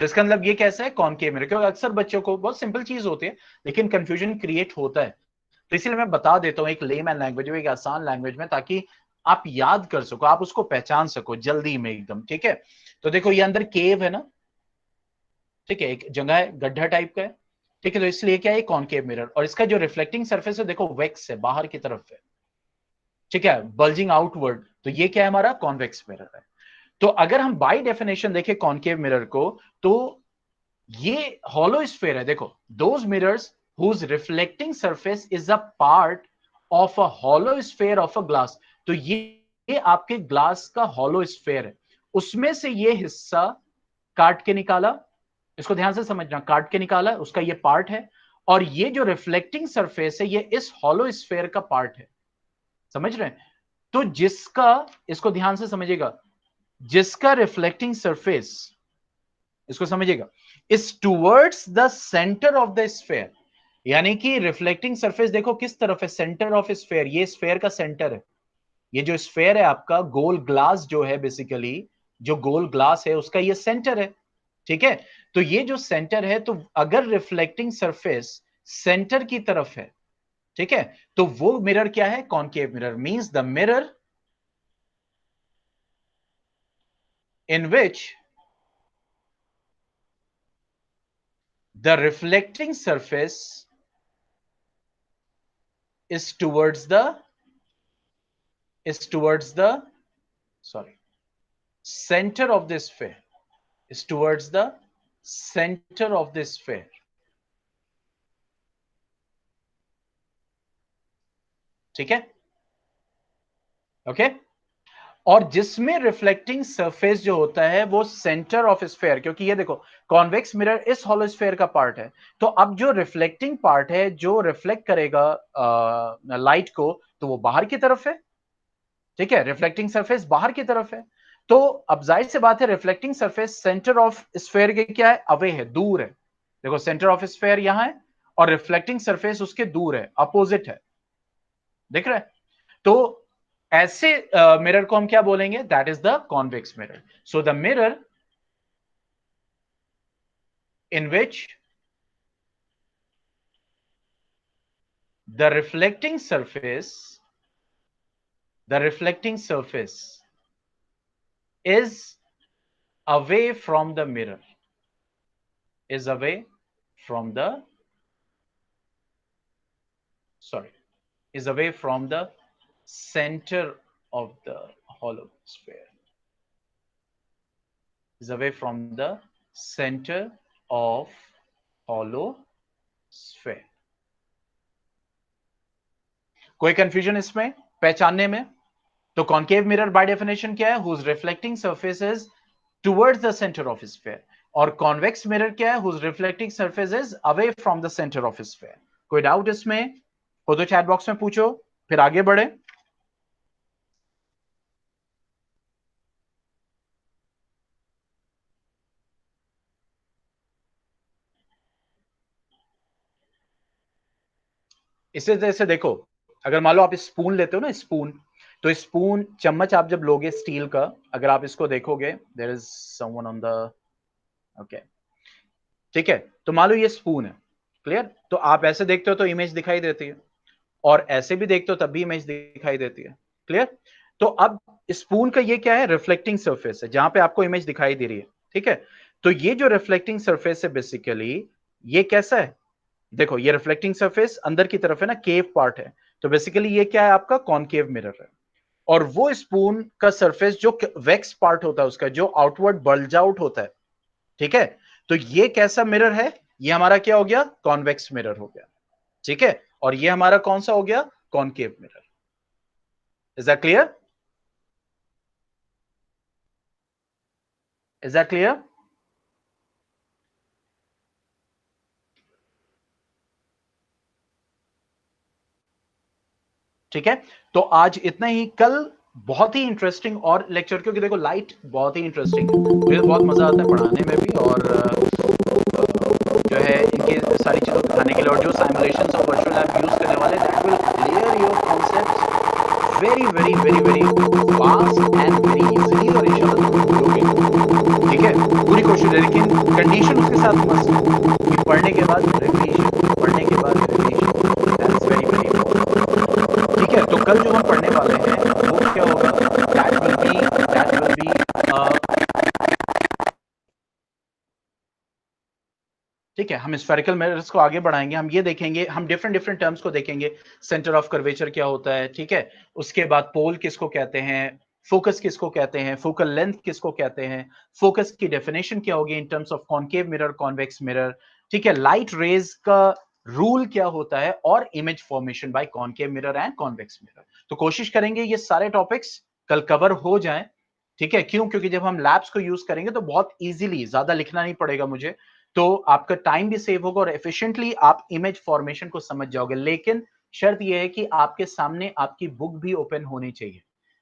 तो इसका मतलब ये कैसा है, कॉनकेव मिरर। क्योंकि अक्सर बच्चों को बहुत सिंपल चीज होती है लेकिन कंफ्यूजन क्रिएट होता है, तो इसलिए मैं बता देता हूं एक लेमैन लैंग्वेज में, एक आसान लैंग्वेज में, ताकि आप याद कर सको, आप उसको पहचान सको जल्दी में एकदम। ठीक है, तो देखो ये अंदर केव है ना, ठीक है, एक जगह है, गड्ढा टाइप का है। ठीक है, तो इसलिए क्या है, कॉनकेव मिरर। और इसका जो रिफ्लेक्टिंग सरफेस है देखो, वेक्स है, बाहर की तरफ है। ठीक है, बल्जिंग आउटवर्ड, तो ये क्या है, हमारा कॉन्वेक्स मिरर है। तो अगर हम बाय डेफिनेशन देखें कॉनकेव मिरर को, तो ये हॉलो स्फीयर है। देखो, those mirrors whose reflecting surface is a part of a hollow sphere of a glass. तो ये आपके ग्लास का हॉलो स्फीयर है, उसमें से ये हिस्सा काट के निकाला, इसको ध्यान से समझना, काट के निकाला उसका ये पार्ट है, और ये जो रिफ्लेक्टिंग सरफेस है ये इस हॉलो स्फेयर का पार्ट है, समझ रहे हैं? तो जिसका, इसको ध्यान से समझिएगा, जिसका रिफ्लेक्टिंग सरफेस, इसको समझिएगा, is towards the centre of the sphere, यानी कि रिफ्लेक्टिंग सरफेस देखो किस तरफ है, सेंटर ऑफ स्फेयर, ये स्फेयर का सेंटर है, ये जो स्फेयर है आपका, गोल ग्लास जो है, बेसिकली जो गोल ग्लास है उसका ये सेंटर है, ठीक है? तो ये जो सेंटर है, तो अगर रिफ्लेक्टिंग सरफेस सेंटर की तरफ है, ठीक है, तो वो मिरर क्या है, concave mirror, means the mirror in which the reflecting surface is towards the sorry, center of this sphere, is towards the center of this sphere, ठीक है? ओके, और जिसमें रिफ्लेक्टिंग सरफेस जो होता है वो सेंटर ऑफ स्फेयर, क्योंकि ये देखो कॉन्वेक्स मिरर इस हॉलो स्फेयर का पार्ट है, तो अब जो रिफ्लेक्टिंग पार्ट है जो रिफ्लेक्ट करेगा लाइट को, तो वो बाहर की तरफ है, ठीक है, रिफ्लेक्टिंग सरफेस बाहर की तरफ है। तो अब जाहिर सी बात है reflecting surface centre of sphere के क्या है, अवे है, दूर है, देखो सेंटर ऑफ स्फेयर यहां है और रिफ्लेक्टिंग सरफेस उसके दूर है, अपोजिट है, देख रहे हैं? तो ऐसे मिरर को हम क्या बोलेंगे, that is the convex mirror. So the mirror in which the reflecting surface is away from the mirror, is away from the is away from the center of the hollow sphere, is away from the center of hollow sphere। कोई confusion इसमें पहचानने में? तो concave mirror bye definition क्या है, whose reflecting surface is towards the centre of sphere, और convex mirror क्या है, whose reflecting surface is away from the centre of sphere. कोई डाउट इसमें हो तो चैट बॉक्स में पूछो, फिर आगे बढ़े। इसे जैसे देखो, अगर मान लो आप स्पून लेते हो ना, स्पून, तो स्पून चम्मच आप जब लोगे स्टील का, अगर आप इसको देखोगे, there is someone on the, okay, ठीक है, तो मान लो ये स्पून है, क्लियर? तो आप ऐसे देखते हो तो इमेज दिखाई देती है, और ऐसे भी देखते हो तब भी इमेज दिखाई देती है, क्लियर? तो अब स्पून का ये क्या है, रिफ्लेक्टिंग सरफेस है, जहां पे आपको इमेज दिखाई दे रही है, ठीक है? तो ये जो रिफ्लेक्टिंग सरफेस है बेसिकली ये कैसा है, देखो ये रिफ्लेक्टिंग सरफेस अंदर की तरफ है ना, केव पार्ट है, तो बेसिकली ये क्या है, आपका कॉनकेव मिरर है। और वो स्पून का सरफेस जो वेक्स पार्ट होता है उसका, जो आउटवर्ड बल्ज आउट होता है, ठीक है? तो ये कैसा मिरर है, ये हमारा क्या हो गया, कॉन्वेक्स मिरर हो गया, ठीक है? और ये हमारा कौन सा हो गया, concave mirror. Is that clear? Is that clear? ठीक है, तो आज इतना ही। कल बहुत ही इंटरेस्टिंग और लेक्चर, क्योंकि देखो लाइट बहुत ही इंटरेस्टिंग है, मुझे बहुत मजा आता है पढ़ाने में भी, और जो है इनकी सारी चीजों को दिखाने के लिए, और जो सिमुलेशंस और वर्चुअल लैब यूज करने वाले, that will clear your concept very very very very fast and very easily, और इंशाल्लाह तुम भूलोगे, ठीक है? पूरी कोशिश है, लेकिन कंडीशन उसके साथ मस्त कि पढ़ने के बाद रिवीजन, पढ़ने के बाद revision, that's very very important, ठीक है? तो कल जो हम पढ़ने वाले हैं वो क्या होगा, दैट विल बी ठीक है, हम स्फेरिकल मिरर्स को आगे बढ़ाएंगे, हम ये देखेंगे, हम डिफरेंट डिफरेंट टर्म्स को देखेंगे, सेंटर ऑफ कर्वेचर क्या होता है, ठीक है? उसके बाद पोल किसको कहते हैं, फोकस किसको कहते हैं, फोकल लेंथ किसको कहते हैं, फोकस की डेफिनेशन क्या होगी in terms of concave mirror, convex mirror, ठीक है? लाइट रेज का रूल क्या होता है, और image formation by concave mirror and convex mirror. तो कोशिश करेंगे ये सारे टॉपिक्स कल कवर हो जाएं, ठीक है? क्यों? क्योंकि जब हम लैब्स को यूज करेंगे तो बहुत इजीली, ज्यादा लिखना नहीं पड़ेगा मुझे, तो आपका टाइम भी सेव होगा और एफिशिएंटली आप इमेज फॉर्मेशन को समझ जाओगे। लेकिन शर्त यह है कि आपके सामने आपकी बुक भी ओपन होनी चाहिए,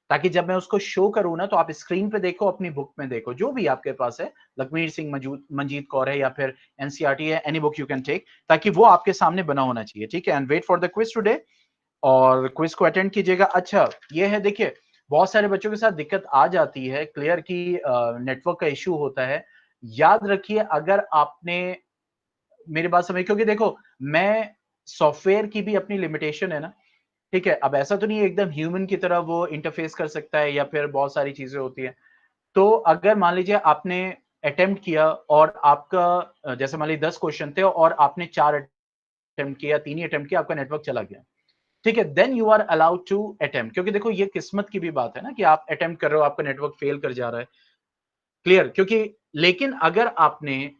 ताकि जब मैं उसको शो करूं ना तो आप स्क्रीन पे देखो, अपनी बुक में देखो, जो भी आपके पास है, लखमीर सिंह मंजीत कौर है या फिर एनसीईआरटी है, any book you can take, ताकि वो आपके सामने बना होना चाहिए। ठीक है, and wait for the quiz today, और क्विज को अटेंड कीजिएगा। अच्छा, ये है, देखिए बहुत सारे बच्चों के साथ दिक्कत आ जाती है क्लियर की नेटवर्क का इश्यू होता है। याद रखिए, अगर आपने मेरी बात समझ, क्योंकि देखो मैं सॉफ्टवेयर की भी अपनी लिमिटेशन है ना, ठीक है। अब ऐसा तो नहीं है एकदम ह्यूमन की तरह वो इंटरफेस कर सकता है या फिर बहुत सारी चीजें होती है। तो अगर मान लीजिए आपने अटेम्प्ट किया और आपका जैसे मान लीजिए 10 क्वेश्चन थे और आपने 4 अटेम्प्ट किया, 3 ही अटेम्प्ट किया, आपका नेटवर्क चला गया, ठीक है, then you are allowed to attempt, क्योंकि देखो ये किस्मत की भी बात है ना कि आप अटेम्प्ट कर रहे हो, आपका नेटवर्क फेल कर जा रहा है, क्लियर, क्योंकि लेकिन अगर आपने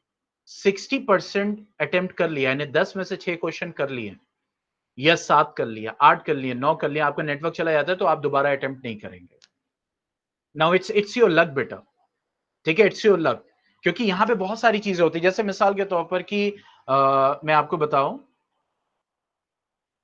60% अटेम्प्ट कर लिया, यानी 10 में से 6 क्वेश्चन कर लिए या 7 कर लिया, 8 कर लिया, 9 कर लिया, आपका नेटवर्क चला जाता है तो आप दोबारा अटेम्प्ट नहीं करेंगे। नाउ इट्स योर लक बेटा, ठीक है, इट्स योर लक, क्योंकि यहां पे बहुत सारी चीजें होती है। जैसे मिसाल के तौर पर कि मैं आपको बताऊं